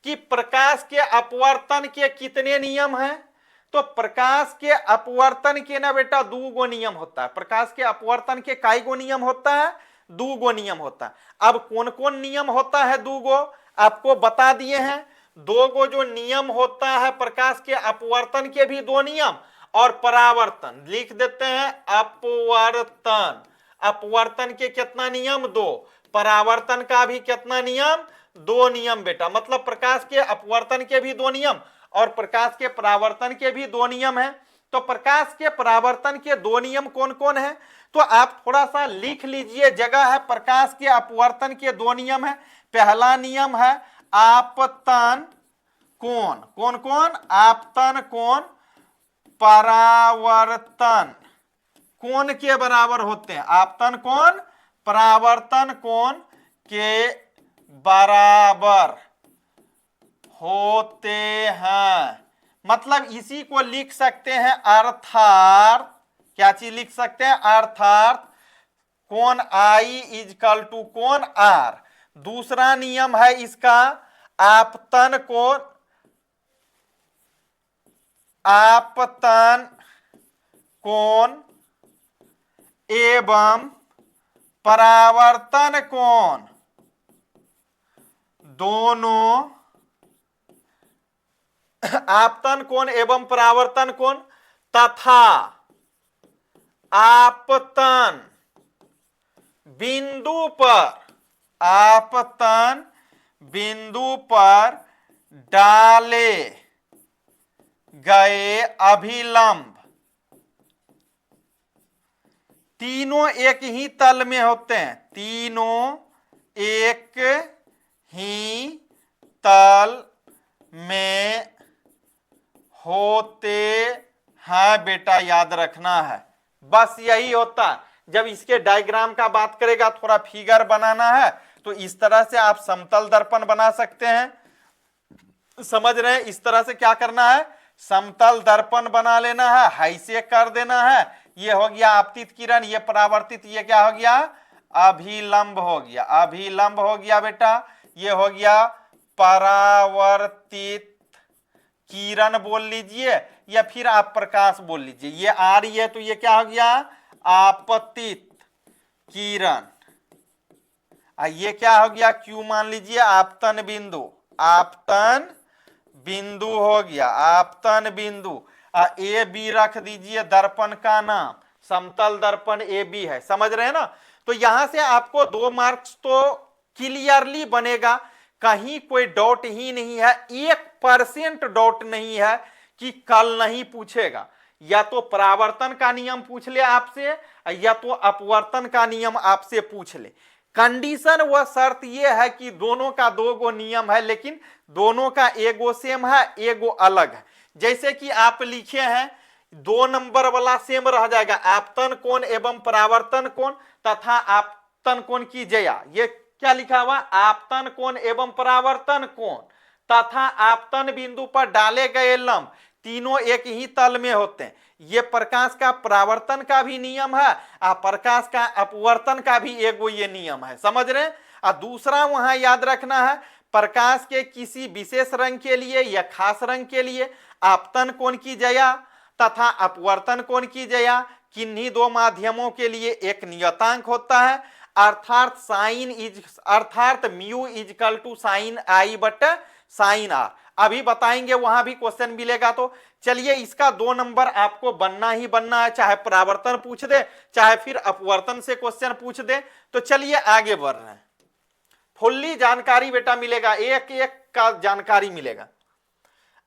कि प्रकाश के अपवर्तन के कितने नियम हैं। तो प्रकाश के अपवर्तन के ना बेटा दो गो नियम होता है। प्रकाश के अपवर्तन के काई गो नियम होता है? दो गो नियम होता है। अब कौन कौन नियम होता है? दो गो आपको बता दिए हैं। दो गो जो नियम होता है प्रकाश के अपवर्तन के भी दो नियम, और परावर्तन लिख देते हैं अपवर्तन। अपवर्तन के कितना नियम? दो। परावर्तन का भी कितना नियम? दो नियम बेटा। मतलब प्रकाश के अपवर्तन के भी दो नियम और प्रकाश के परावर्तन के भी दो नियम है। तो प्रकाश के परावर्तन के दो नियम कौन कौन है? तो आप थोड़ा सा लिख लीजिए, जगह है। प्रकाश के अपवर्तन के दो नियम है। पहला नियम है आपतन कोण। कौन कौन? आपतन कोण परावर्तन कोण के बराबर होते हैं। आपतन कोण परावर्तन कोण के बराबर होते हैं। मतलब इसी को लिख सकते हैं अर्थात, क्या चीज लिख सकते हैं? अर्थात कोण आई इजकल टू कोण आर। दूसरा नियम है इसका आपतन कोण, आपतन कोण एवं परावर्तन कोण दोनों, आपतन कोण एवं परावर्तन कोण तथा आपतन बिंदु पर, आपतन बिंदु पर डाले गए अभिलंब तीनों एक ही तल में होते हैं। तीनों एक ही तल में होते हैं बेटा, याद रखना है। बस यही होता है। जब इसके डायग्राम का बात करेगा, थोड़ा फिगर बनाना है, तो इस तरह से आप समतल दर्पण बना सकते हैं। समझ रहे हैं? इस तरह से क्या करना है? समतल दर्पण बना लेना है, ऐसे कर देना है। ये हो गया आपतित किरण, ये परावर्तित, ये क्या हो गया? अभिलंब हो गया। अभिलंब हो गया बेटा। ये हो गया परावर्तित किरण बोल लीजिए, या फिर आप प्रकाश बोल लीजिए। ये आ रही है तो ये क्या हो गया? आपतित किरण। ये क्या हो गया? क्यू मान लीजिए, आपतन बिंदु। आपतन बिंदु हो गया, आपतन बिंदु। ए बी रख दीजिए दर्पण का नाम, समतल दर्पण ए बी है। समझ रहे हैं ना? तो यहां से आपको 2 मार्क्स तो क्लियरली बनेगा, कहीं कोई डाउट ही नहीं है। 1% डाउट नहीं है कि कल नहीं पूछेगा। या तो परावर्तन का नियम पूछ ले आपसे, या तो अपवर्तन का नियम आपसे पूछ ले। कंडीशन व शर्त यह है कि दोनों का 2 गो नियम है, लेकिन दोनों का एगो सेम है, एगो अलग है। जैसे कि आप लिखे हैं 2 नंबर वाला सेम रह जाएगा, आपतन कोण एवं परावर्तन कोण तथा आपतन कोण की जया। ये क्या लिखा हुआ? आपतन कोण एवं परावर्तन कोण तथा आपतन बिंदु पर डाले गए लंब तीनों एक ही तल में होते हैं। ये प्रकाश का परावर्तन का भी नियम है और प्रकाश का अपवर्तन का भी एगो ये नियम है। समझ रहे हैं? और दूसरा वहां याद रखना है, प्रकाश के किसी विशेष रंग के लिए या खास रंग के लिए आपतन कोण की जया तथा अपवर्तन कोण की जया किन्हीं 2 माध्यमों के लिए एक नियतांक होता है, अर्थात अर्थात म्यू इजकल टू साइन आई बटा साइन आर। अभी बताएंगे, वहां भी क्वेश्चन मिलेगा। तो चलिए, इसका 2 नंबर आपको बनना ही बनना है, चाहे परावर्तन पूछ दे चाहे फिर अपवर्तन से क्वेश्चन पूछ दे। तो चलिए आगे बढ़ रहे हैं। फुल्ली जानकारी बेटा मिलेगा, एक एक का जानकारी मिलेगा।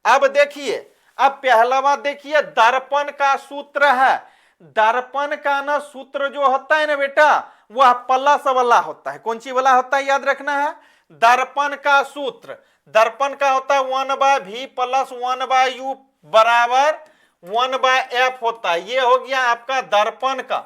अब देखिए, अब पहला बात देखिए, दर्पण का सूत्र है दर्पण का ना सूत्र जो होता है ना बेटा, वह प्लस वाला होता है। कौन सी वाला होता है, याद रखना है। दर्पण का सूत्र, दर्पण का होता है 1/v प्लस 1/u बराबर 1/f होता है। ये हो गया आपका दर्पण का।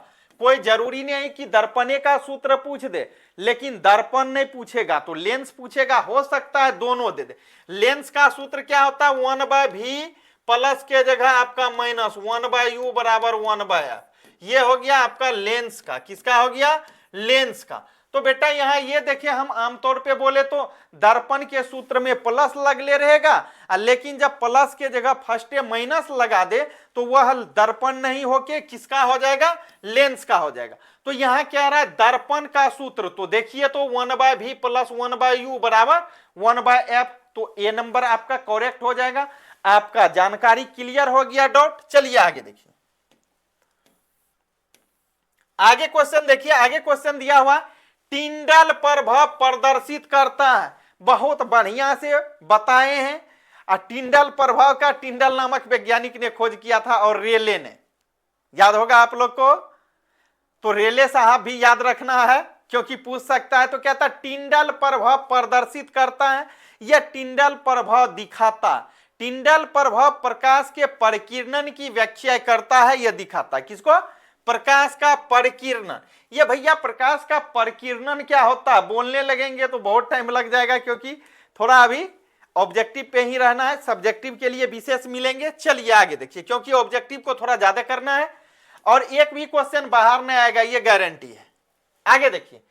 कोई जरूरी नहीं कि दर्पणे का सूत्र पूछ दे, लेकिन दर्पण नहीं पूछेगा तो लेंस पूछेगा, हो सकता है दोनों दे दे। लेंस का सूत्र क्या होता है, 1/v प्लस के जगह आपका माइनस 1/u बराबर 1/f। ये हो गया आपका लेंस का। किसका हो गया, लेंस का। तो बेटा यहां ये देखिए, हम आमतौर पे बोले तो दर्पण के सूत्र में प्लस लगले रहेगा, लेकिन जब प्लस के जगह फर्स्ट माइनस लगा दे तो वह दर्पण नहीं होके किसका हो जाएगा, लेंस का हो जाएगा। तो यहां क्या रहा है, दर्पण का सूत्र, तो देखिए तो 1/v प्लस 1/u बराबर 1/f। तो ए नंबर आपका करेक्ट हो जाएगा। आपका जानकारी क्लियर हो गया, डाउट। चलिए आगे देखिए, आगे क्वेश्चन देखिए। आगे क्वेश्चन दिया हुआ, टिंडल प्रभाव प्रदर्शित करता है। बहुत बढ़िया से बताए हैं। टिंडल प्रभाव का टिंडल नामक वैज्ञानिक ने खोज किया था और रेले ने, याद होगा आप लोग को। तो रेले साहब भी याद रखना है, क्योंकि पूछ सकता है। तो कहता टिंडल प्रभाव प्रदर्शित करता है, यह टिंडल प्रभाव दिखाता। टिंडल प्रभाव प्रकाश के परिकिरणन की व्याख्या करता है, यह दिखाता है। किसको, प्रकाश का परिकिरणन। ये भैया प्रकाश का परिकिरणन क्या होता है, बोलने लगेंगे तो बहुत टाइम लग जाएगा, क्योंकि थोड़ा अभी ऑब्जेक्टिव पे ही रहना है, सब्जेक्टिव के लिए विशेष मिलेंगे। चलिए आगे देखिए, क्योंकि ऑब्जेक्टिव को थोड़ा ज्यादा करना है और एक भी क्वेश्चन बाहर नहीं आएगा, ये गारंटी है। आगे देखिए,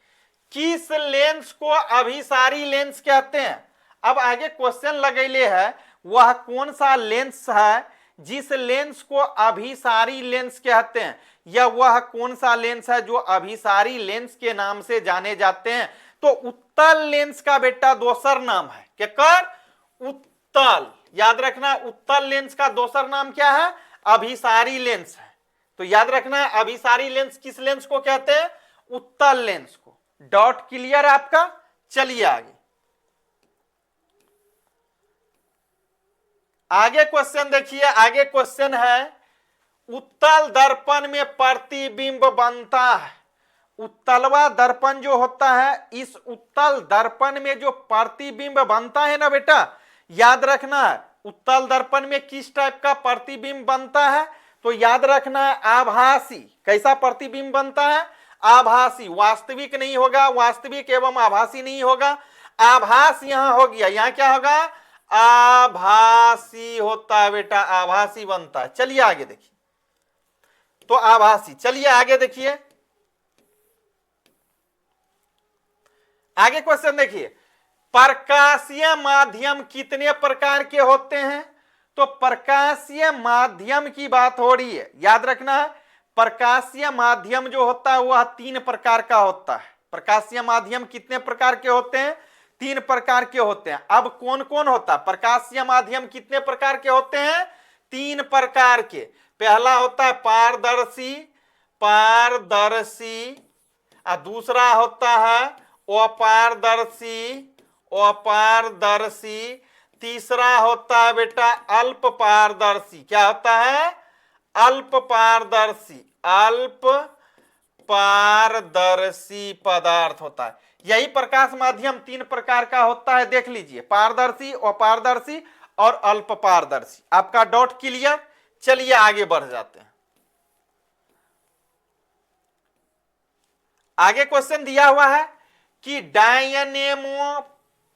किस लेंस को अभिसारी लेंस कहते हैं। अब आगे क्वेश्चन लगैले है, वह कौन सा लेंस है जिस लेंस को अभिसारी लेंस कहते हैं, या वह कौन सा लेंस है जो अभिसारी लेंस के नाम से जाने जाते हैं। तो उत्तल लेंस का बेटा दोसर नाम है, क्या कर, उत्तल। याद रखना, उत्तल लेंस का दोसर नाम क्या है, अभिसारी लेंस है। तो याद रखना, अभिसारी लेंस किस लेंस को कहते हैं, उत्तल लेंस को। डॉट क्लियर आपका। चलिए आगे, आगे क्वेश्चन देखिए। आगे क्वेश्चन है, उत्तल दर्पण में प्रतिबिंब बनता है। उत्तलवा दर्पण जो होता है, इस उत्तल दर्पण में जो प्रतिबिंब बनता है ना बेटा, याद रखना है उत्तल दर्पण में किस टाइप का प्रतिबिंब बनता है। तो याद रखना है आभासी। कैसा प्रतिबिंब बनता है, आभासी। वास्तविक नहीं होगा, वास्तविक एवं आभासी नहीं होगा। आभास यहां हो गया, यहां क्या होगा, आभासी होता है बेटा, आभासी बनता है। चलिए आगे देखिए, तो आभासी। चलिए आगे देखिए, आगे क्वेश्चन देखिए, प्रकाशीय माध्यम कितने प्रकार के होते हैं। तो प्रकाशीय माध्यम की बात हो रही है, याद रखना है। प्रकाशीय माध्यम जो होता है वह 3 प्रकार का होता है। प्रकाशीय माध्यम कितने प्रकार के होते हैं, 3 प्रकार के होते हैं। अब कौन कौन होता है, प्रकाशीय माध्यम कितने प्रकार के होते हैं, 3 प्रकार के। पहला होता है पारदर्शी, पारदर्शी। दूसरा होता है अपारदर्शी, अपारदर्शी। तीसरा होता है बेटा अल्प पारदर्शी। क्या होता है, अल्प पारदर्शी, अल्प पारदर्शी पदार्थ होता है। यही प्रकाश माध्यम 3 प्रकार का होता है, देख लीजिए, पारदर्शी, अपारदर्शी और अल्प पारदर्शी। आपका डॉट क्लियर। चलिए आगे बढ़ जाते हैं। आगे क्वेश्चन दिया हुआ है कि डायनेमो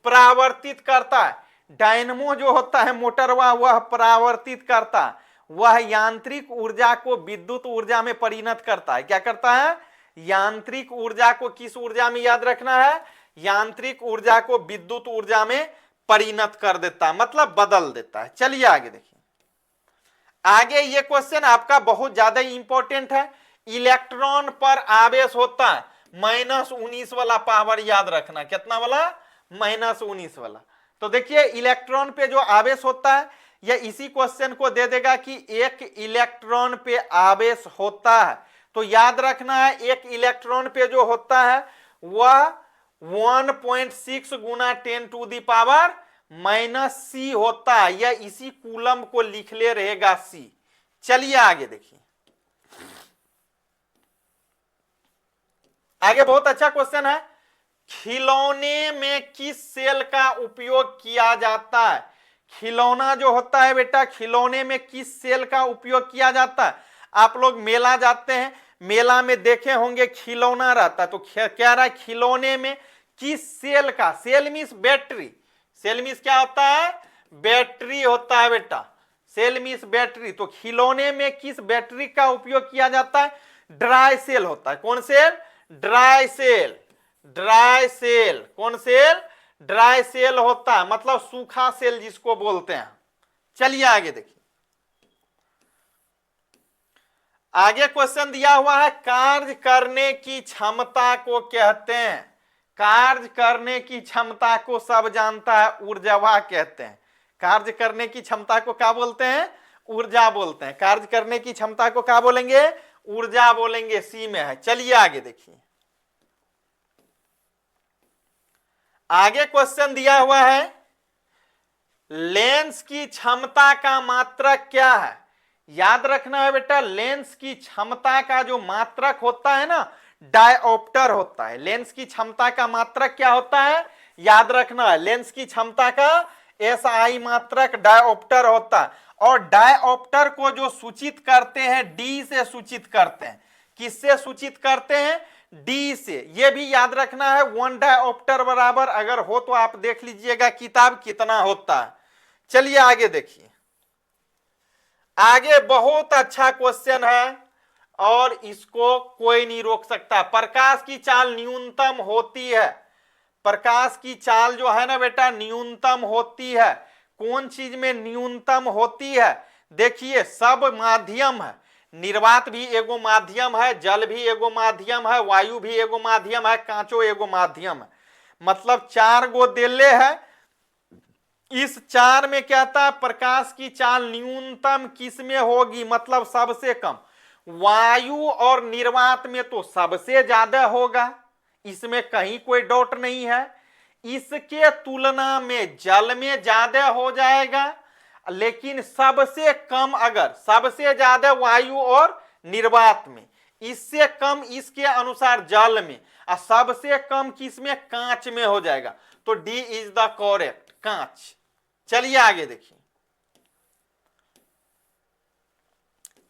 परावर्तित करता है। डायनेमो जो होता है मोटरवा, वह परावर्तित करता है, वह यांत्रिक ऊर्जा को विद्युत ऊर्जा में परिणत करता है। क्या करता है, यांत्रिक ऊर्जा को किस ऊर्जा में, याद रखना है, यांत्रिक ऊर्जा को विद्युत ऊर्जा में परिणत कर देता है, मतलब बदल देता है। चलिए आगे देखिए, आगे ये क्वेश्चन आपका बहुत ज्यादा इंपॉर्टेंट है। इलेक्ट्रॉन पर आवेश होता है -19 वाला पावर, याद रखना, कितना वाला, -19 वाला। तो देखिए इलेक्ट्रॉन पे जो आवेश होता है, यह इसी क्वेश्चन को दे देगा कि 1 इलेक्ट्रॉन पे आवेश होता है। तो याद रखना है, 1 इलेक्ट्रॉन पे जो होता है वह 1.6 गुना 10⁻⁻⁻C होता है। यह इसी कूलम को लिख ले रहेगा C। चलिए आगे देखिए, आगे बहुत अच्छा क्वेश्चन है, खिलौने में किस सेल का उपयोग किया जाता है? खिलौना जो होता है बेटा, खिलौने में किस सेल का उपयोग किया जाता है? आप लोग मेला जाते हैं, मेला में देखे होंगे खिलौना रहता है, तो क्या रहा है, खिलौने में किस सेल का, cell means battery, cell means क्या होता है, बैटरी होता है बेटा, सेल मीन्स बैटरी। तो खिलौने में किस बैटरी का उपयोग किया जाता है? ड्राई सेल होता है। कौन cell? Dry cell, dry cell, कौन सेल? ड्राई सेल होता है, मतलब सूखा सेल जिसको बोलते हैं। चलिए आगे देखिए, आगे क्वेश्चन दिया हुआ है, कार्य करने की क्षमता को कहते हैं, कार्य करने की क्षमता को सब जानता है, ऊर्जावाह कहते हैं। कार्य करने की क्षमता को क्या बोलते हैं? ऊर्जा बोलते हैं। कार्य करने की क्षमता को क्या बोलेंगे? ऊर्जा बोलेंगे, सी में है। चलिए आगे देखिए, आगे क्वेश्चन दिया हुआ है, लेंस की क्षमता का मात्रक क्या है? याद रखना है बेटा, लेंस की क्षमता का जो मात्रक होता है ना, डायोप्टर होता है। लेंस की क्षमता का मात्रक क्या होता है? याद रखना है, लेंस की क्षमता का एसआई मात्रक डायोप्टर होता है। और डायोप्टर को जो सूचित करते हैं, डी से सूचित करते हैं। किससे सूचित करते हैं? डी से। यह भी याद रखना है, 1 डायोप्टर बराबर अगर हो तो आप देख लीजिएगा किताब कितना होता है। चलिए आगे देखिए, आगे बहुत अच्छा क्वेश्चन है और इसको कोई नहीं रोक सकता। प्रकाश की चाल न्यूनतम होती है, प्रकाश की चाल जो है ना बेटा न्यूनतम होती है। कौन चीज में न्यूनतम होती है? देखिए, सब माध्यम है, निर्वात भी एगो माध्यम है, जल भी एगो माध्यम है, वायु भी एगो माध्यम है, कांचो एगो माध्यम है। मतलब 4 गो देले है। इस 4 में कहता है प्रकाश की चाल न्यूनतम किस में होगी? मतलब सबसे कम। वायु और निर्वात में तो सबसे ज्यादा होगा, इसमें कहीं कोई डाउट नहीं है। इसके तुलना में जल में ज्यादा हो जाएगा, लेकिन सबसे कम, अगर सबसे ज्यादा वायु और निर्वात में, इससे कम इसके अनुसार जल में, और सबसे कम किस में? कांच में हो जाएगा। तो डी इज द करेक्ट, कांच। चलिए आगे देखिए,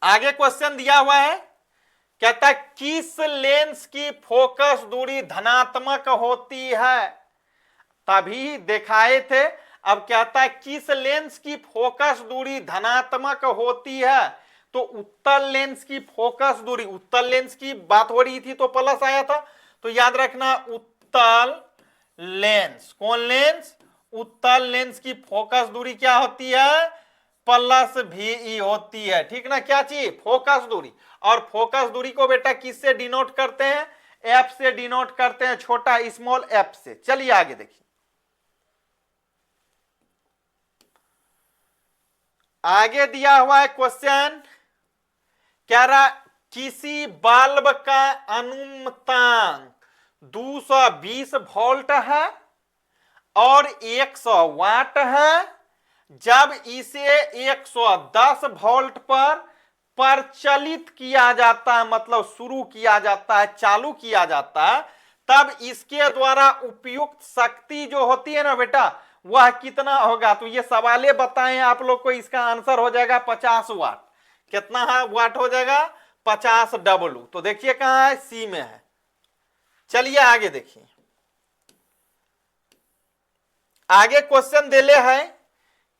आगे क्वेश्चन दिया हुआ है, कहता है किस लेंस की फोकस दूरी धनात्मक होती है? तभी दिखाए थे, अब कहता है किस लेंस की फोकस दूरी धनात्मक होती है? तो उत्तल लेंस की फोकस दूरी, उत्तल लेंस की बात हो रही थी तो प्लस आया था, तो याद रखना उत्तल लेंस। कौन लेंस? उत्तल लेंस की फोकस दूरी क्या होती है? प्लस VE होती है, ठीक ना। क्या चीज? फोकस दूरी। और फोकस दूरी को बेटा किससे डिनोट करते हैं? F से डिनोट करते हैं, छोटा स्मॉल f से। चलिए आगे देखिए, आगे दिया हुआ है क्वेश्चन, कह रहा किसी बल्ब का अनुमतांक 220 वोल्ट है और 100 वाट है। जब इसे 110 वोल्ट पर प्रचलित किया जाता है, मतलब शुरू किया जाता है, चालू किया जाता है, तब इसके द्वारा उपयुक्त शक्ति जो होती है ना बेटा, वह कितना होगा? तो ये सवाले बताएं आप लोग को, इसका आंसर हो जाएगा 50 वाट। कितना है वाट हो जाएगा? 50 W। तो देखिए कहां है? सी में है। चलिए आगे देखिए, आगे क्वेश्चन देले है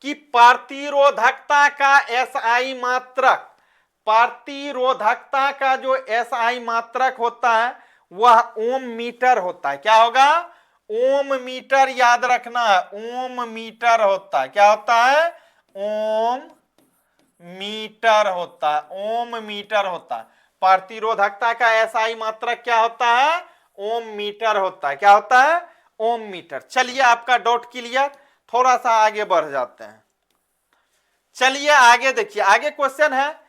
कि प्रतिरोधकता का SI मात्रक, प्रतिरोधकता का जो SI मात्रक होता है वह ओम मीटर होता है। क्या होगा? ओम मीटर। याद रखना है, ओम मीटर होता है। क्या होता है? ओम मीटर होता है, ओम मीटर होता है। प्रतिरोधकता का SI मात्रक क्या होता है? ओम मीटर होता है। क्या होता है? ओम मीटर। चलिए आपका डाउट क्लियर, थोड़ा सा आगे बढ़ जाते हैं। चलिए आगे देखिए, आगे क्वेश्चन है,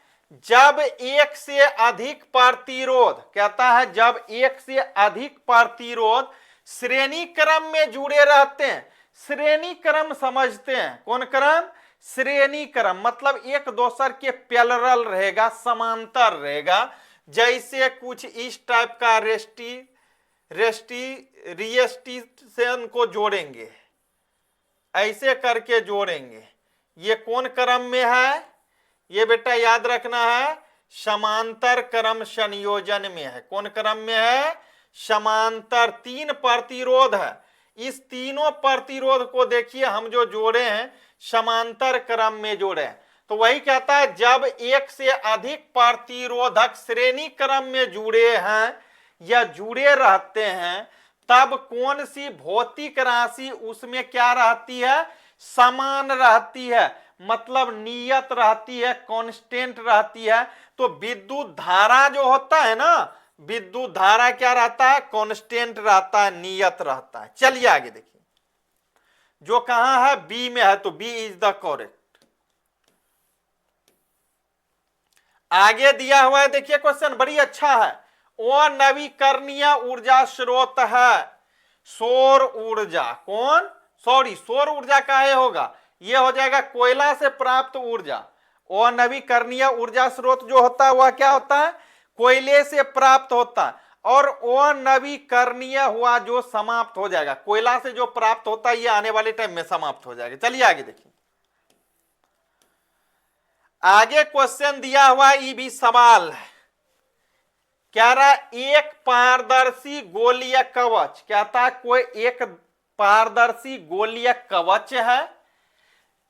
जब एक से अधिक प्रतिरोध, कहता है जब एक से अधिक प्रतिरोध श्रेणी क्रम में जुड़े रहते हैं। श्रेणी क्रम समझते हैं, कौन क्रम? श्रेणी क्रम, मतलब एक दूसर के पैरेलल रहेगा, समांतर रहेगा। जैसे कुछ इस टाइप का रिएस्टिशन को जोड़ेंगे, ऐसे करके जोड़ेंगे। ये कौन क्रम में है? ये बेटा याद रखना है समांतर क्रम संयोजन में है। कौन क्रम में है? समांतर। 3 प्रतिरोध है, इस तीनों प्रतिरोध को देखिए हम जो जोड़े हैं समांतर क्रम में जोड़े हैं। तो वही कहता है जब एक से अधिक प्रतिरोधक श्रेणी क्रम में जुड़े हैं या जुड़े रहते हैं तब कौन सी भौतिक राशि उसमें क्या रहती है? समान रहती है, मतलब नियत रहती है, कांस्टेंट रहती है। तो विद्युत धारा जो होता है ना, विद्युत धारा क्या रहता है? कांस्टेंट रहता है, नियत रहता है। चलिए आगे देखिए, जो कहां है? बी में है, तो बी इज द करेक्ट। आगे दिया हुआ है देखिए क्वेश्चन, बड़ी अच्छा है। अनवीकरणीय ऊर्जा स्रोत है सौर ऊर्जा। कौन? सॉरी, सौर ऊर्जा काहे होगा? यह हो जाएगा कोयला से प्राप्त ऊर्जा। अनवीकरणीय ऊर्जा स्रोत जो होता है वह क्या होता है? कोयले से प्राप्त होता है। और अनवीकरणीय हुआ जो समाप्त हो जाएगा, कोयला से जो प्राप्त होता है ये आने वाले टाइम में समाप्त हो जाएगा। चलिए आगे देखिए, आगे क्वेश्चन दिया हुआ ये भी सवाल है। कह रहा एक पारदर्शी गोलीय कवच, कहता कोई एक पारदर्शी गोलीय कवच है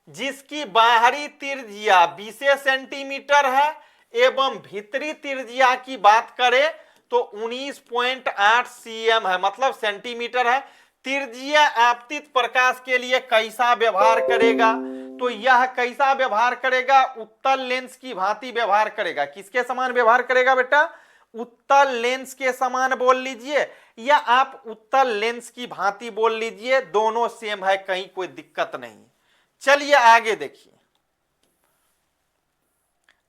जिसकी बाहरी त्रिज्या 20 सेंटीमीटर है एवं भीतरी त्रिज्या की बात करें तो 19.8 cm है, मतलब सेंटीमीटर है। त्रिज्या आपतित प्रकाश के लिए कैसा व्यवहार करेगा? तो यह कैसा व्यवहार करेगा? उत्तल लेंस की भांति व्यवहार करेगा। किसके समान व्यवहार करेगा बेटा? उत्तल लेंस के समान बोल लीजिए या आप उत्तल लेंस की भांति बोल लीजिए, दोनों सेम है, कहीं कोई दिक्कत नहीं। चलिए आगे देखिए,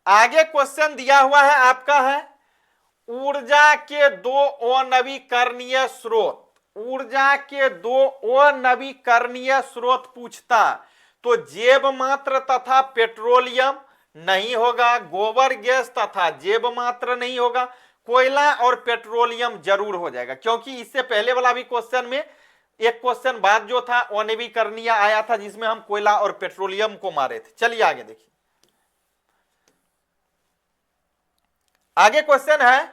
आगे क्वेश्चन दिया हुआ है आपका है ऊर्जा के 2 अनवीकरणीय स्रोत। ऊर्जा के 2 अनवीकरणीय स्रोत पूछता तो जैव मात्र तथा पेट्रोलियम नहीं होगा, गोबर गैस तथा जैव मात्र नहीं होगा, कोयला और पेट्रोलियम जरूर हो जाएगा। क्योंकि इससे पहले वाला भी क्वेश्चन में एक क्वेश्चन बाद जो था अनवीकरणीय आया था जिसमें हम कोयला और पेट्रोलियम को मारे थे। चलिए आगे देखिए, आगे क्वेश्चन है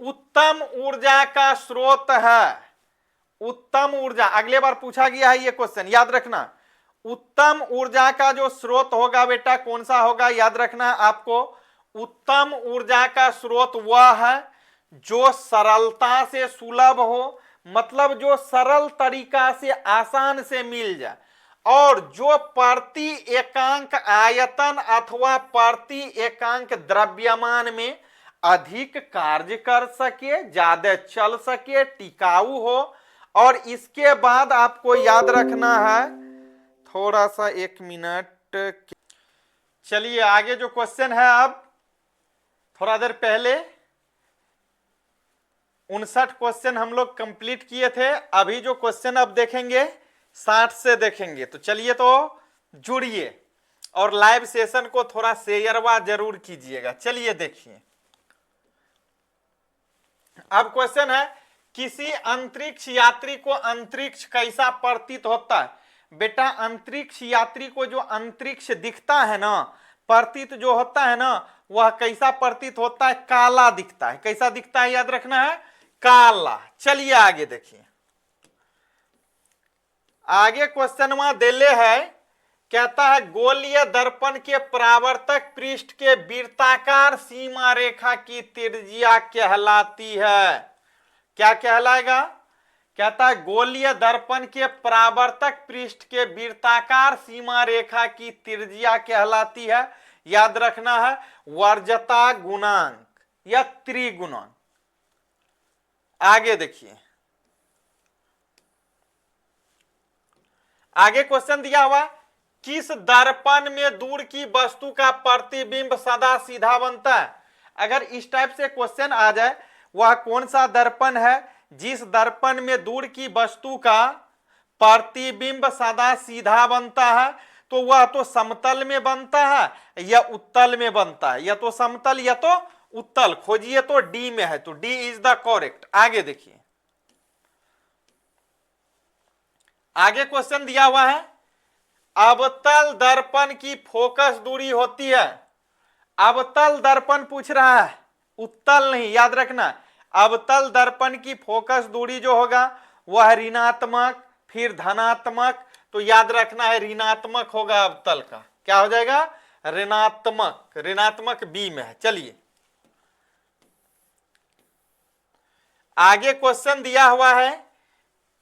उत्तम ऊर्जा का स्रोत है। उत्तम ऊर्जा अगले बार पूछा गया है ये क्वेश्चन, याद रखना। उत्तम ऊर्जा का जो स्रोत होगा बेटा कौन सा होगा? याद रखना आपको, उत्तम ऊर्जा का स्रोत वह है जो सरलता से सुलभ हो, मतलब जो सरल तरीका से आसान से मिल जाए, और जो प्रति एकांक आयतन अथवा प्रति एकांक द्रव्यमान में अधिक कार्य कर सके, ज्यादा चल सके, टिकाऊ हो। और इसके बाद आपको याद रखना है, थोड़ा सा 1 मिनट। चलिए आगे जो क्वेश्चन है, अब थोड़ा देर पहले 59 क्वेश्चन हम लोग कंप्लीट किए थे। अभी जो क्वेश्चन अब देखेंगे 60 से देखेंगे। तो चलिए तो जुड़िए और लाइव सेशन को थोड़ा शेयरवा जरूर कीजिएगा। चलिए देखिए, अब क्वेश्चन है किसी अंतरिक्ष यात्री को अंतरिक्ष कैसा प्रतीत होता है? बेटा अंतरिक्ष यात्री को जो अंतरिक्ष दिखता है ना, प्रतीत जो होता है ना, वह कैसा प्रतीत होता है? काला दिखता है। कैसा दिखता है? याद रखना है, काला। चलिए आगे देखिए, आगे क्वेश्चन देले है, कहता है गोलीय दर्पण के परावर्तक पृष्ठ के वृत्ताकार सीमा रेखा की त्रिज्या कहलाती है। क्या कहलाएगा? कहता है गोलीय दर्पण के परावर्तक पृष्ठ के वृत्ताकार सीमा रेखा की त्रिज्या कहलाती है। याद रखना है वर्जता गुणांक या त्रिगुणांक। आगे देखिए, आगे क्वेश्चन दिया हुआ किस दर्पण में दूर की वस्तु का प्रतिबिंब सदा सीधा बनता है? अगर इस टाइप से क्वेश्चन आ जाए, वह कौन सा दर्पण है जिस दर्पण में दूर की वस्तु का प्रतिबिंब सदा सीधा बनता है? तो वह तो समतल में बनता है या उत्तल में बनता है, या तो समतल या तो उत्तल। खोजिए तो डी में है, तो डी इज द करेक्ट। आगे देखिए, आगे क्वेश्चन दिया हुआ है, अवतल दर्पण की फोकस दूरी होती है। अवतल दर्पण पूछ रहा है, उत्तल नहीं, याद रखना। अवतल दर्पण की फोकस दूरी जो होगा वह ऋणात्मक फिर धनात्मक, तो याद रखना है ऋणात्मक होगा अवतल का। क्या हो जाएगा? ऋणात्मक। ऋणात्मक बी में है। चलिए आगे क्वेश्चन दिया हुआ है,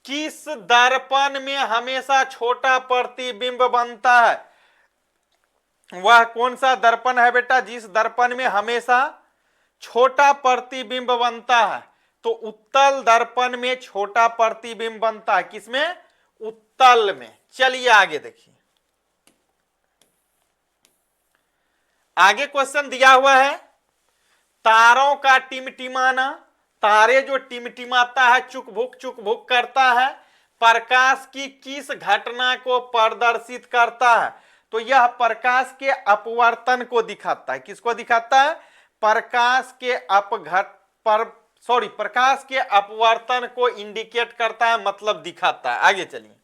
किस दर्पण में हमेशा छोटा प्रतिबिंब बनता है? वह कौन सा दर्पण है बेटा जिस दर्पण में हमेशा छोटा प्रतिबिंब बनता है? तो उत्तल दर्पण में छोटा प्रतिबिंब बनता है। किसमें? उत्तल में। चलिए आगे देखिए, आगे क्वेश्चन दिया हुआ है, तारों का टिमटिमाना, तारे जो टिमटिमाता है, चुक भुक करता है, प्रकाश की किस घटना को प्रदर्शित करता है? तो यह प्रकाश के अपवर्तन को दिखाता है। किसको दिखाता है? प्रकाश के प्रकाश के अपवर्तन को इंडिकेट करता है, मतलब दिखाता है। आगे चलिए,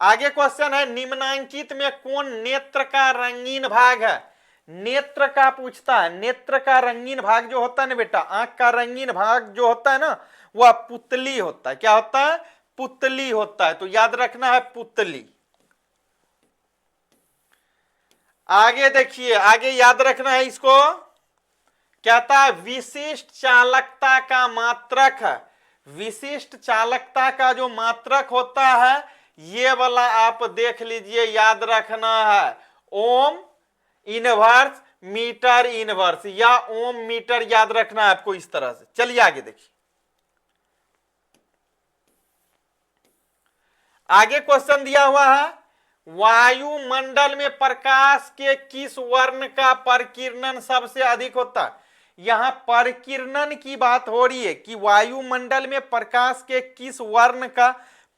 आगे क्वेश्चन है, निम्नांकित में कौन नेत्र का रंगीन भाग है? नेत्र का पूछता है। नेत्र का रंगीन भाग जो होता है ना बेटा, आंख का रंगीन भाग जो होता है ना, वह पुतली होता है। क्या होता है? पुतली होता है। तो याद रखना है पुतली। आगे देखिए, आगे याद रखना है इसको, कहता है विशिष्ट चालकता का मात्रक है। विशिष्ट चालकता का जो मात्रक होता है, ये वाला आप देख लीजिए, याद रखना है ओम इनवर्स मीटर इनवर्स, या ओम मीटर, याद रखना है आपको इस तरह से। चलिए आगे देखिए, आगे क्वेश्चन दिया हुआ है, वायुमंडल में प्रकाश के किस वर्ण का परिकिरणन सबसे अधिक होता है? यहां परिकिरणन की बात हो रही है कि वायुमंडल में प्रकाश के किस वर्ण का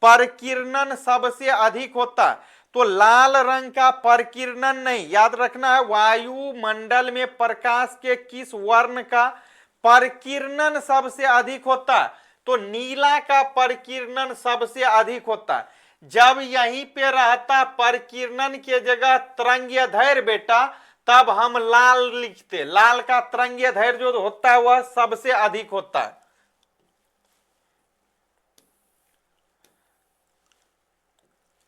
परिकिरणन सबसे अधिक होता है। तो लाल रंग का परिकिरणन नहीं, याद रखना है वायुमंडल में प्रकाश के किस वर्ण का परिकिरणन सबसे अधिक होता है? तो नीला का परिकिरणन सबसे अधिक होता है। जब यहीं पे रहता परिकिरणन के जगह तरंगीय दैर्घ्य बेटा, तब हम लाल लिखते। लाल का तरंगीय दैर्घ्य जो होता है वह सबसे अधिक होता है।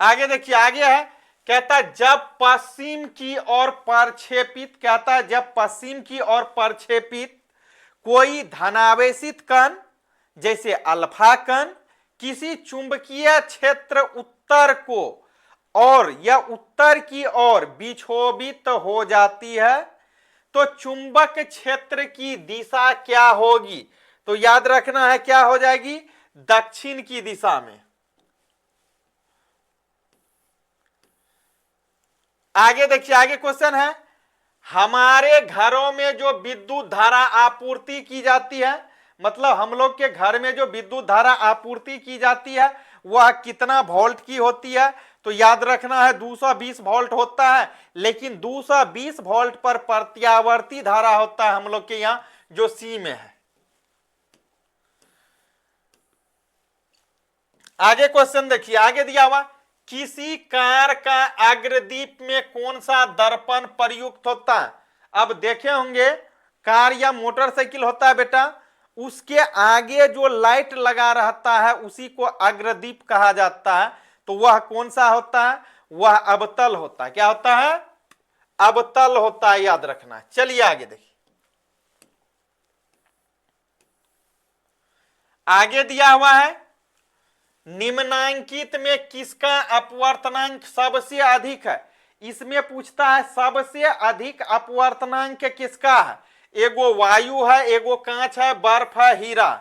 आगे देखिए, आगे है, कहता है जब पश्चिम की ओर प्रक्षेपित, कहता है जब पश्चिम की ओर प्रक्षेपित कोई धनावेशित कण जैसे अल्फा कण किसी चुंबकीय क्षेत्र उत्तर को और या उत्तर की ओर विक्षोभित हो जाती है, तो चुंबक क्षेत्र की दिशा क्या होगी? तो याद रखना है क्या हो जाएगी? दक्षिण की दिशा में। आगे देखिए, आगे क्वेश्चन है, हमारे घरों में जो विद्युत धारा आपूर्ति की जाती है, मतलब हम लोग के घर में जो विद्युत धारा आपूर्ति की जाती है वह कितना वोल्ट की होती है? तो याद रखना है 220 वोल्ट होता है, लेकिन 220 वोल्ट पर प्रत्यावर्ती धारा होता है हम लोग के यहाँ जो सी में है। आगे क्वेश्चन देखिए, आगे दिया हुआ, किसी कार का अग्रदीप में कौन सा दर्पण प्रयुक्त होता है? अब देखे होंगे कार या मोटरसाइकिल होता है बेटा, उसके आगे जो लाइट लगा रहता है उसी को अग्रदीप कहा जाता है। तो वह कौन सा होता है? वह अवतल होता है। क्या होता है? अवतल होता है, याद रखना है। चलिए आगे देखिए, आगे दिया हुआ है, निम्नांकित में किसका अपवर्तनांक सबसे अधिक है? इसमें पूछता है सबसे अधिक अपवर्तनांक किसका है? एगो वायु है, एगो कांच है, बर्फ है, हीरा।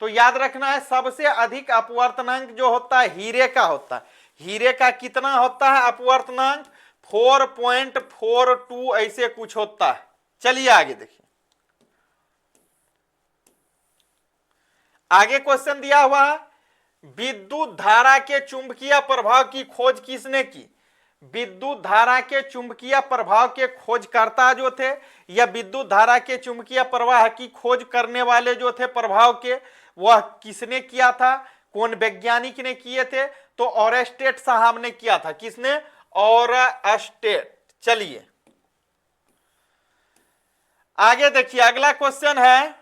तो याद रखना है सबसे अधिक अपवर्तनांक जो होता है हीरे का होता है। हीरे का कितना होता है अपवर्तनांक? 4.42 ऐसे कुछ होता है। चलिए आगे देखिए, आगे क्वेश्चन दिया हुआ है, विद्युत धारा के चुंबकीय प्रभाव की खोज किसने की? विद्युत धारा के चुंबकीय प्रभाव के खोजकर्ता जो थे या विद्युत धारा के चुंबकीय प्रवाह की खोज करने वाले जो थे प्रभाव के, वह किसने किया था, कौन वैज्ञानिक ने किए थे, तो ऑरेस्टेट साहब ने किया था। किसने, ऑरेस्टेट। चलिए आगे देखिए, अगला क्वेश्चन है,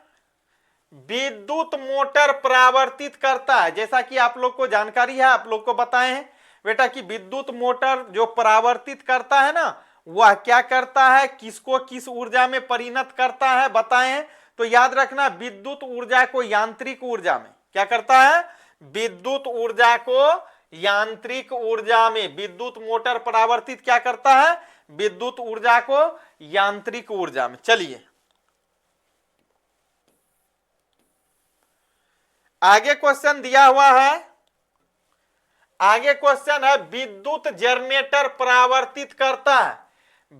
विद्युत मोटर परावर्तित करता है, जैसा कि आप लोग को जानकारी है, आप लोग को बताए हैं बेटा कि विद्युत मोटर जो परावर्तित करता है ना, वह क्या करता है, किसको किस ऊर्जा में परिणत करता है, बताए हैं। तो याद रखना, विद्युत ऊर्जा को यांत्रिक ऊर्जा में क्या करता है, विद्युत ऊर्जा को यांत्रिक ऊर्जा में, विद्युत मोटर परावर्तित क्या करता है, विद्युत ऊर्जा को यांत्रिक ऊर्जा में। चलिए आगे क्वेश्चन दिया हुआ है, आगे क्वेश्चन है, विद्युत जनरेटर परावर्तित करता है,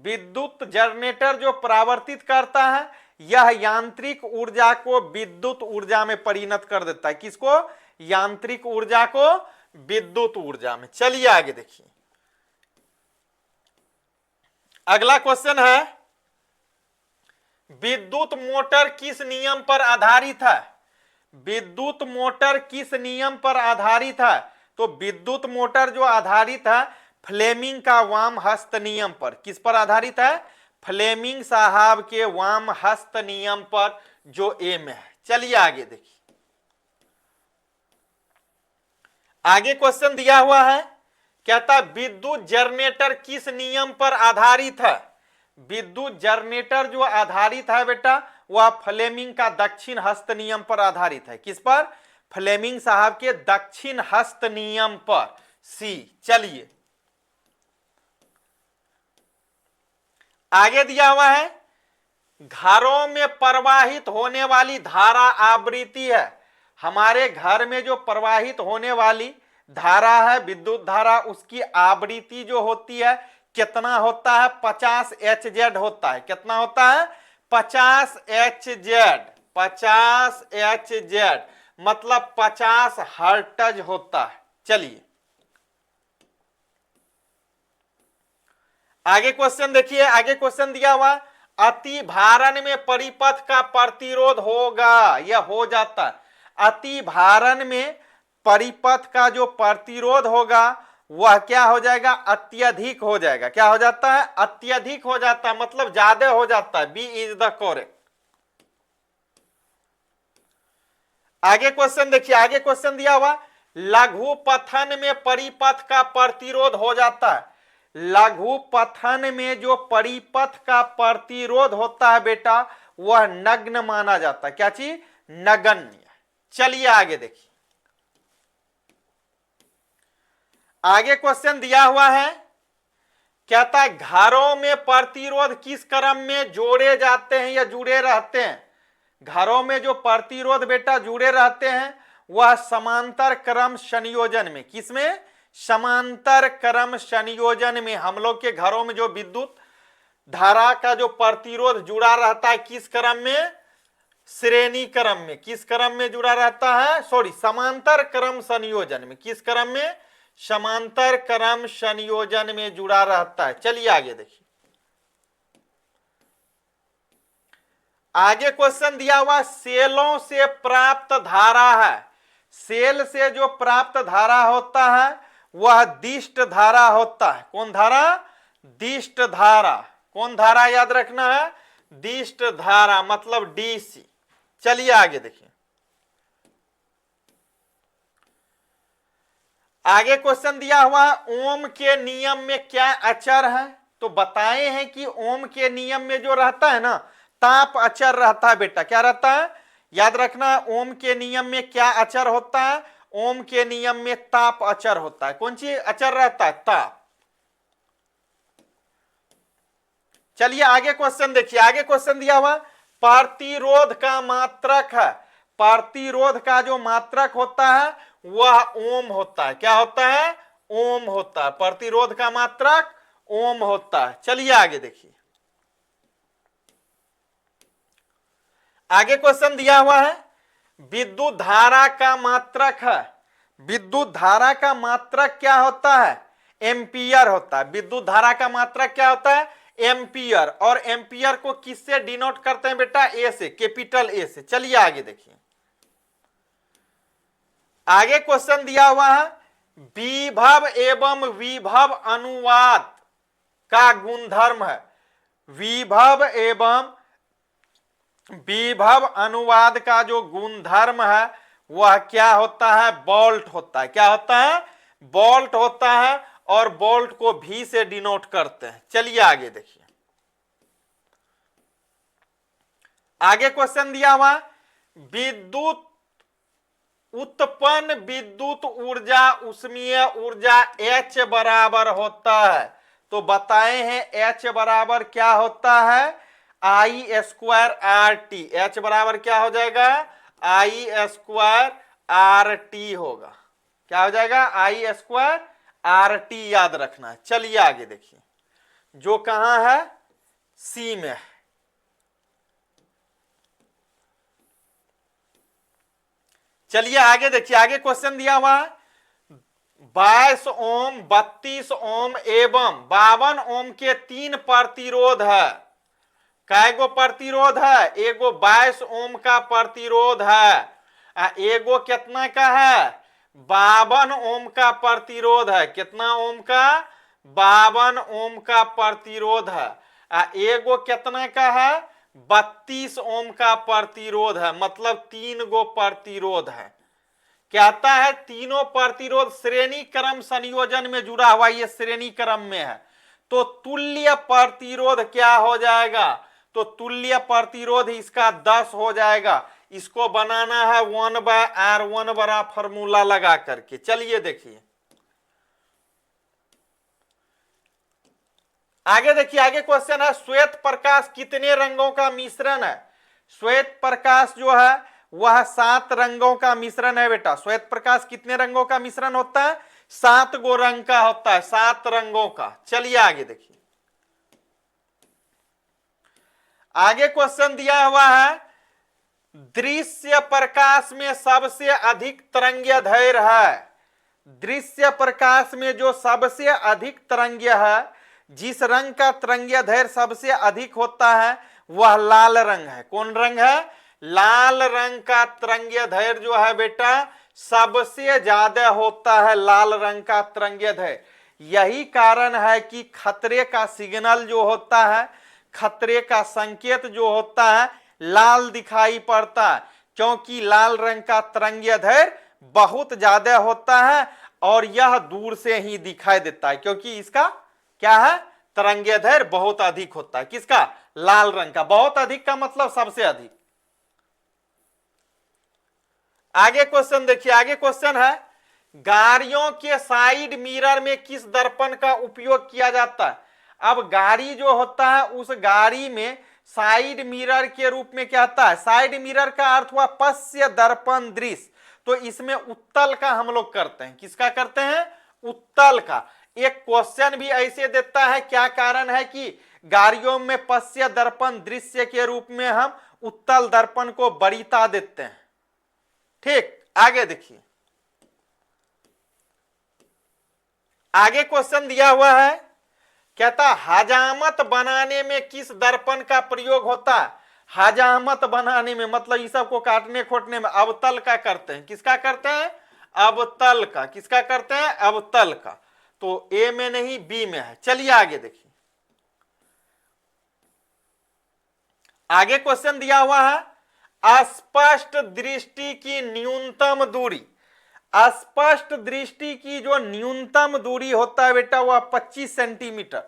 विद्युत जनरेटर जो परावर्तित करता है, यह यांत्रिक ऊर्जा को विद्युत ऊर्जा में परिणत कर देता है। किसको, यांत्रिक ऊर्जा को विद्युत ऊर्जा में। चलिए आगे देखिए, अगला क्वेश्चन है, विद्युत मोटर किस नियम पर आधारित है, विद्युत मोटर किस नियम पर आधारित है, तो विद्युत मोटर जो आधारित है फ्लेमिंग का वाम हस्त नियम पर। किस पर आधारित है, फ्लेमिंग साहब के वाम हस्त नियम पर, जो ए में है। चलिए आगे देखिए, आगे क्वेश्चन दिया हुआ है, कहता विद्युत जनरेटर किस नियम पर आधारित है, विद्युत जनरेटर जो आधारित है बेटा, वह फ्लेमिंग का दक्षिण हस्त नियम पर आधारित है। किस पर, फ्लेमिंग साहब के दक्षिण हस्त नियम पर, सी। चलिए आगे दिया हुआ है, घरों में प्रवाहित होने वाली धारा आवृत्ति है, हमारे घर में जो प्रवाहित होने वाली धारा है, विद्युत धारा, उसकी आवृत्ति जो होती है कितना होता है, 50 HZ होता है। कितना होता है, 50 HZ, 50 HZ मतलब 50 हर्ट्ज होता है। चलिए आगे क्वेश्चन देखिए, आगे क्वेश्चन दिया हुआ, अति भारण में परिपथ का प्रतिरोध होगा, यह हो जाता है, अति भारण में परिपथ का जो प्रतिरोध होगा वह क्या हो जाएगा, अत्यधिक हो जाएगा। क्या हो जाता है, अत्यधिक हो जाता है, मतलब ज्यादा हो जाता है। B is the correct. आगे क्वेश्चन देखिए, आगे क्वेश्चन दिया हुआ, लघु पथन में परिपथ का प्रतिरोध हो जाता है, लघु पथन में जो परिपथ का प्रतिरोध होता है बेटा, वह नग्न माना जाता है। क्या चीज, नगण्य। चलिए आगे देखिए, आगे क्वेश्चन दिया हुआ है, कहता है घरों में प्रतिरोध किस क्रम में जोड़े जाते हैं या जुड़े रहते हैं, घरों में जो प्रतिरोध बेटा जुड़े रहते हैं वह समांतर क्रम संयोजन में। किसमें, समांतर क्रम संयोजन में। हम लोग के घरों में जो विद्युत धारा का जो प्रतिरोध जुड़ा रहता है, किस क्रम में, श्रेणी क्रम में। किस क्रम में जुड़ा रहता है, सॉरी, समांतर क्रम संयोजन में। किस क्रम में, समांतर क्रम संयोजन में जुड़ा रहता है। चलिए आगे देखिए, आगे क्वेश्चन दिया हुआ, सेलों से प्राप्त धारा है, सेल से जो प्राप्त धारा होता है वह दिष्ट धारा होता है। कौन धारा, दिष्ट धारा। कौन धारा, याद रखना है, दिष्ट धारा मतलब डीसी। चलिए आगे देखिए, आगे क्वेश्चन दिया हुआ, ओम के नियम में क्या अचर है, तो बताए हैं कि ओम के नियम में जो रहता है ना, ताप अचर रहता है बेटा। क्या रहता है, याद रखना, ओम के नियम में क्या अचर होता है, ओम के नियम में ताप अचर होता है। कौन सी अचर रहता है, ताप। चलिए आगे क्वेश्चन देखिए, आगे क्वेश्चन दिया हुआ, प्रतिरोध का मात्रक है, प्रतिरोध का जो मात्रक होता है वह ओम होता है। क्या होता है, ओम होता है, प्रतिरोध का मात्रक ओम होता है। चलिए आगे देखिए, आगे क्वेश्चन दिया हुआ है, विद्युत धारा का मात्रक है, विद्युत धारा का मात्रक क्या होता है, एम्पियर होता है। विद्युत धारा का मात्रक क्या होता है, एम्पियर। और एम्पियर को किससे डिनोट करते हैं बेटा, ए से, कैपिटल ए से। चलिए आगे देखिए, आगे क्वेश्चन दिया हुआ है, विभव एवं विभव अनुवाद का गुणधर्म है। विभव एवं विभव अनुवाद का जो गुणधर्म है वह क्या होता है? बोल्ट होता है। क्या होता है? बोल्ट होता है, और बोल्ट को भी से डिनोट करते हैं। चलिए आगे देखिए, आगे क्वेश्चन दिया हुआ, विद्युत उत्पन्न विद्युत ऊर्जा उष्मीय ऊर्जा H बराबर होता है। तो बताए हैं H बराबर क्या होता है? I square RT। H बराबर क्या हो जाएगा? I स्क्वायर RT होगा। क्या हो जाएगा? I स्क्वायर RT याद रखना है। चलिए आगे देखिए, जो कहां है? सी में है। चलिए आगे देखिए, आगे क्वेश्चन दिया हुआ है, 22 ओम, 32 ओम एवं 52 ओम के 3 प्रतिरोध है। कैगो प्रतिरोध है? एगो 22 ओम का प्रतिरोध है, एगो कितना का है? 52 ओम का प्रतिरोध है। कितना ओम का? 52 ओम का प्रतिरोध है। एगो कितना का है? 32 ओम का प्रतिरोध है, मतलब 3 गो प्रतिरोध है। कहता है तीनों प्रतिरोध श्रेणी क्रम संयोजन में जुड़ा हुआ, ये श्रेणी क्रम में है, तो तुल्य प्रतिरोध क्या हो जाएगा? तो तुल्य प्रतिरोध इसका 10 हो जाएगा। इसको बनाना है 1/R1 बड़ा फॉर्मूला लगा करके। चलिए देखिए, आगे देखिए, आगे क्वेश्चन है, श्वेत प्रकाश कितने रंगों का मिश्रण है? श्वेत प्रकाश जो है वह 7 रंगों का मिश्रण है बेटा। श्वेत प्रकाश कितने रंगों का मिश्रण होता है? 7 गो रंग का होता है, 7 रंगों का। चलिए आगे देखिए, आगे क्वेश्चन दिया हुआ है, दृश्य प्रकाश में सबसे अधिक तरंगीय दैर्घ्य है। दृश्य प्रकाश में जो सबसे अधिक तरंगीय है, जिस रंग का तरंगीय दैर्घ्य सबसे अधिक होता है वह लाल रंग है। कौन रंग है? लाल रंग का तरंगीय दैर्घ्य जो है बेटा सबसे ज्यादा होता है, लाल रंग का तरंगीय दैर्घ्य। यही कारण है कि खतरे का सिग्नल जो होता है, खतरे का संकेत जो होता है, लाल दिखाई पड़ता है, क्योंकि लाल रंग का तरंगीय दैर्घ्य बहुत ज्यादा होता है और यह दूर से ही दिखाई देता है, क्योंकि इसका क्या है? तरंगीय दैर्घ्य बहुत अधिक होता है। किसका? लाल रंग का। बहुत अधिक का मतलब सबसे अधिक। आगे क्वेश्चन देखिए, आगे क्वेश्चन है, गाड़ियों के साइड मिरर में किस दर्पण का उपयोग किया जाता है? अब गाड़ी जो होता है उस गाड़ी में साइड मिरर के रूप में क्या आता है? साइड मिरर का अर्थ हुआ पश्य दर्पण दृश्य। तो इसमें उत्तल का हम लोग करते हैं। किसका करते हैं? उत्तल का। एक क्वेश्चन भी ऐसे देता है, क्या कारण है कि गाड़ियों में पश्य दर्पण दृश्य के रूप में हम उत्तल दर्पण को वरीयता देते हैं। ठीक, आगे देखिए, आगे क्वेश्चन दिया हुआ है, कहता हजामत बनाने में किस दर्पण का प्रयोग होता है? हजामत बनाने में मतलब इस सब को काटने खोटने में अवतल का करते हैं। किसका करते हैं? अवतल का। किसका करते हैं? अवतल का। तो ए में नहीं बी में है। चलिए आगे देखिए, आगे क्वेश्चन दिया हुआ है, अस्पष्ट दृष्टि की न्यूनतम दूरी। अस्पष्ट दृष्टि की जो न्यूनतम दूरी होता है बेटा वह 25 सेंटीमीटर।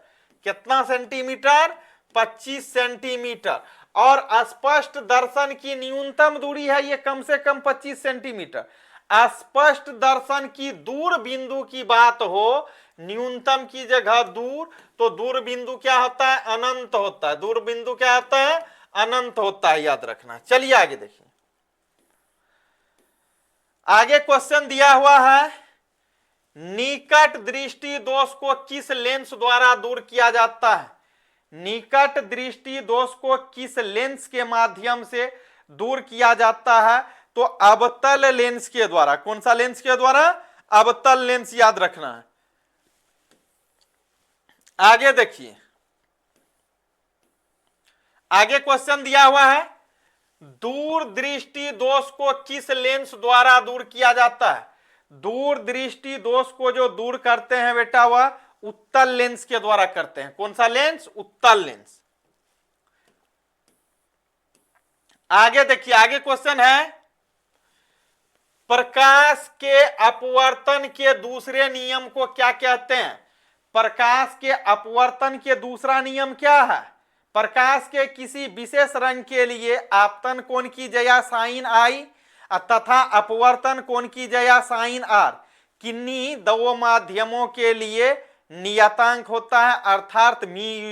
कितना सेंटीमीटर? 25 सेंटीमीटर। और अस्पष्ट दर्शन की न्यूनतम दूरी है ये कम से कम 25 सेंटीमीटर। अस्पष्ट दर्शन की दूर बिंदु की बात हो, न्यूनतम की जगह दूर, तो दूर बिंदु क्या होता है? अनंत होता है। दूर बिंदु क्या होता है? अनंत होता है, याद रखना। चलिए आगे देखिए, आगे क्वेश्चन दिया हुआ है, निकट दृष्टि दोष को किस लेंस द्वारा दूर किया जाता है? निकट दृष्टि दोष को किस लेंस के माध्यम से दूर किया जाता है? तो अवतल लेंस के द्वारा। कौन सा लेंस के द्वारा? अवतल लेंस, याद रखना है। आगे देखिए, आगे क्वेश्चन दिया हुआ है, दूर दृष्टि दोष को किस लेंस द्वारा दूर किया जाता है? दूरदृष्टि दोष को जो दूर करते हैं बेटा वह उत्तल लेंस के द्वारा करते हैं। कौन सा लेंस? उत्तल लेंस। आगे देखिए, आगे क्वेश्चन है प्रकाश के अपवर्तन के दूसरे नियम को क्या कहते हैं? प्रकाश के अपवर्तन के दूसरा नियम क्या है? प्रकाश के किसी विशेष रंग के लिए आपतन कोण की जया साइन आई तथा अपवर्तन कोण की जया साइन आर किन्हीं दो माध्यमों के लिए नियतांक होता है, mu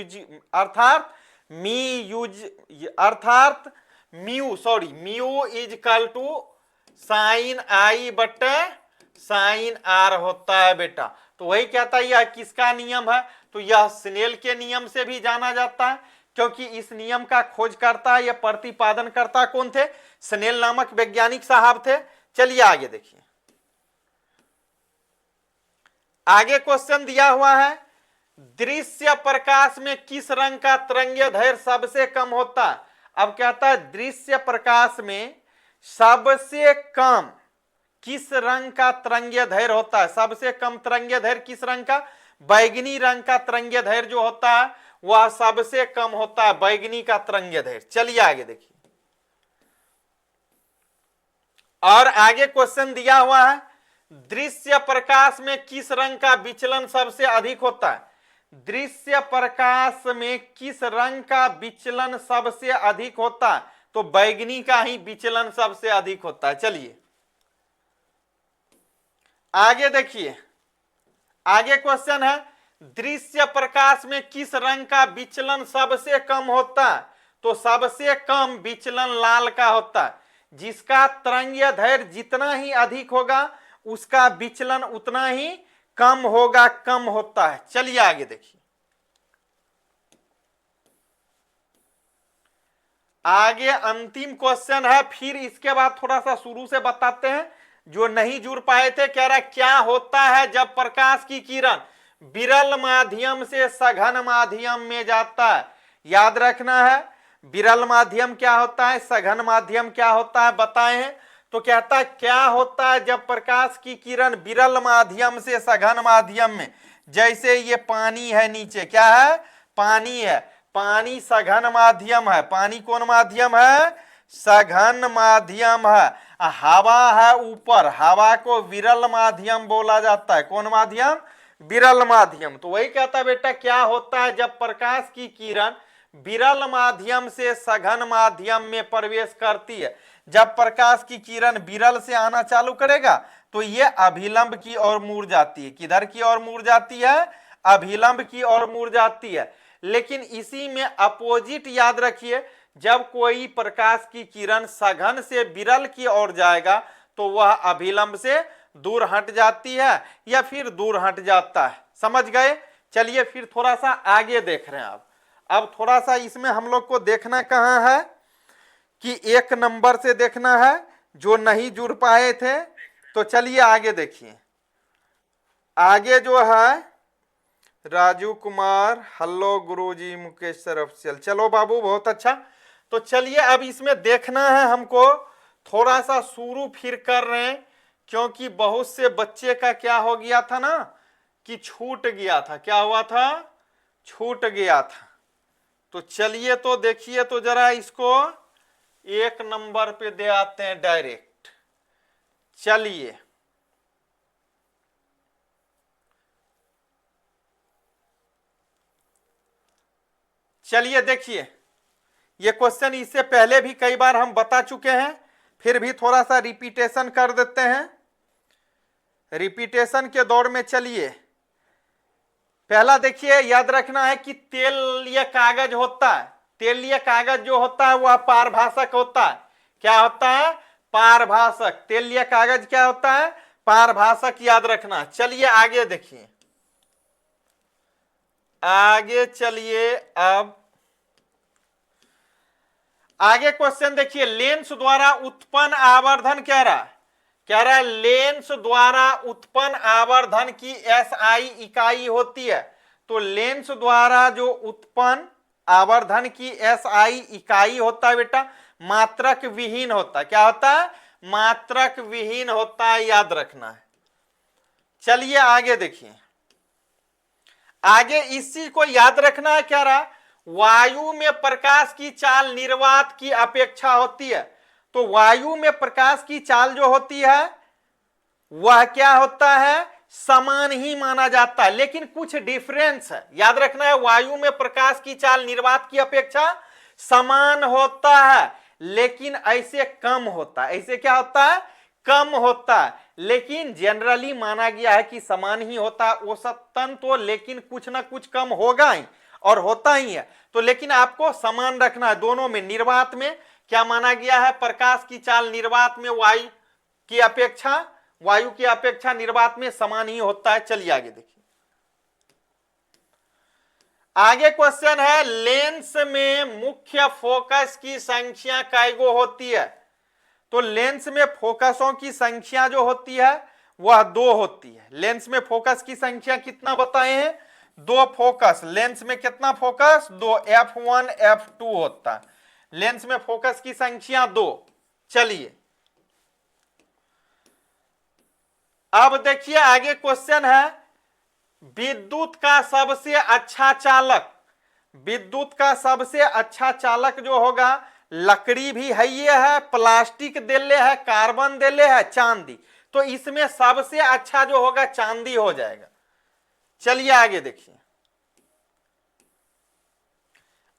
is equal to sine i बटे साइन आर होता है बेटा। तो वही कहता है यह किसका नियम है? तो यह स्नेल के नियम से भी जाना जाता है, क्योंकि इस नियम का खोज करता है या प्रतिपादन करता कौन थे? स्नेल नामक वैज्ञानिक साहब थे। चलिए आगे देखिए, आगे क्वेश्चन दिया हुआ है दृश्य प्रकाश में किस रंग का तरंगीय दैर्घ्य सबसे कम होता है? अब कहता है दृश्य प्रकाश में सबसे कम किस रंग का तरंगीय दैर्घ्य होता है? सबसे कम तरंगीय दैर्घ्य किस रंग का? बैगनी रंग का तरंगीय दैर्घ्य जो होता है वह सबसे कम होता है, बैगनी का तरंगीय दैर्घ्य। चलिए आगे देखिए, और आगे क्वेश्चन दिया हुआ है दृश्य प्रकाश में किस रंग का विचलन सबसे अधिक होता है? दृश्य प्रकाश में किस रंग का विचलन सबसे अधिक होता है? तो बैगनी का ही विचलन सबसे अधिक होता है। चलिए आगे देखिए, आगे क्वेश्चन है दृश्य प्रकाश में किस रंग का विचलन सबसे कम होता है? तो सबसे कम विचलन लाल का होता है। जिसका तरंगीय दैर्घ्य जितना ही अधिक होगा उसका विचलन उतना ही कम होगा, कम होता है। चलिए आगे देखिए, आगे अंतिम क्वेश्चन है, फिर इसके बाद थोड़ा सा शुरू से बताते हैं जो नहीं जुड़ पाए थे। कह रहा है क्या होता है जब प्रकाश की किरण विरल माध्यम से सघन माध्यम में जाता है? याद रखना है विरल माध्यम क्या होता है, सघन माध्यम क्या होता है, बताए हैं। तो कहता है क्या होता है जब प्रकाश की किरण विरल माध्यम से सघन माध्यम में, जैसे ये पानी है नीचे, क्या है? पानी है, पानी सघन माध्यम है। पानी कौन माध्यम है? सघन माध्यम है। हवा है ऊपर, हवा को विरल माध्यम बोला जाता है। कौन माध्यम? विरल माध्यम। तो वही कहता है बेटा क्या होता है जब प्रकाश की किरण विरल माध्यम से सघन माध्यम में प्रवेश करती है। जब प्रकाश की किरण विरल से आना चालू करेगा तो ये अभिलंब की ओर मुड़ जाती है। किधर की ओर मुड़ जाती है? अभिलंब की ओर मुड़ जाती है। लेकिन इसी में अपोजिट याद रखिए, जब कोई प्रकाश की किरण सघन से विरल की ओर जाएगा तो वह अभिलंब से दूर हट जाती है या फिर दूर हट जाता है। समझ गए? चलिए फिर थोड़ा सा आगे देख रहे हैं। अब थोड़ा सा इसमें हम लोग को देखना कहाँ है कि एक नंबर से देखना है जो नहीं जुड़ पाए थे। तो चलिए आगे देखिए, आगे जो है राजू कुमार, हेलो गुरुजी, मुकेश सर ऑफिशियल। चलो बाबू बहुत अच्छा। तो चलिए अब इसमें देखना है हमको, थोड़ा सा शुरू फिर कर रहे हैं क्योंकि बहुत से बच्चे का क्या हो गया था ना कि छूट गया था। क्या हुआ था? छूट गया था। तो चलिए तो देखिए, तो जरा इसको एक नंबर पे दे आते हैं डायरेक्ट। चलिए चलिए देखिए, ये क्वेश्चन इससे पहले भी कई बार हम बता चुके हैं, फिर भी थोड़ा सा रिपीटेशन कर देते हैं। रिपीटेशन के दौर में चलिए पहला देखिए, याद रखना है कि तेलीय कागज होता है। तेलीय कागज जो होता है वह पारभाषक होता है। क्या होता है? पारभाषक। तेलीय कागज क्या होता है? पारभाषक, याद रखना। चलिए आगे देखिए, आगे चलिए। अब आगे क्वेश्चन देखिए, लेंस द्वारा उत्पन्न आवर्धन कह रहा है लेंस द्वारा उत्पन्न आवर्धन की SI इकाई होती है। तो लेंस द्वारा जो उत्पन्न आवर्धन की SI इकाई होता है बेटा मात्रक विहीन होता है। क्या होता है? मात्रक विहीन होता है, याद रखना है। चलिए आगे देखिए, आगे इसी को याद रखना है। क्या रहा, वायु में प्रकाश की चाल निर्वात की अपेक्षा होती है। तो वायु में प्रकाश की चाल जो होती है वह क्या होता है, समान ही माना जाता है, लेकिन कुछ डिफरेंस है, याद रखना है। वायु में प्रकाश की चाल निर्वात की अपेक्षा समान होता है, लेकिन ऐसे कम होता है। ऐसे क्या होता है, कम होता है, लेकिन जनरली माना गया है कि समान ही होता है औसतन तो, लेकिन कुछ ना कुछ कम होगा ही और होता ही है। तो लेकिन आपको समान रखना है दोनों में। निर्वात में क्या माना गया है, प्रकाश की चाल निर्वात में वायु की अपेक्षा निर्वात में समान ही होता है। चलिए आगे देखिए, आगे क्वेश्चन है, लेंस में मुख्य फोकस की संख्या कैगो होती है। तो लेंस में फोकसों की संख्या जो होती है वह 2 होती है। लेंस में फोकस की संख्या कितना बताए हैं, 2 फोकस। लेंस में कितना फोकस, 2, F1 F2 होता है। लेंस में फोकस की संख्या 2। चलिए अब देखिए आगे क्वेश्चन है, विद्युत का सबसे अच्छा चालक, विद्युत का सबसे अच्छा चालक जो होगा, लकड़ी भी है, ये है, प्लास्टिक देले है, कार्बन देले है, चांदी। तो इसमें सबसे अच्छा जो होगा चांदी हो जाएगा। चलिए आगे देखिए,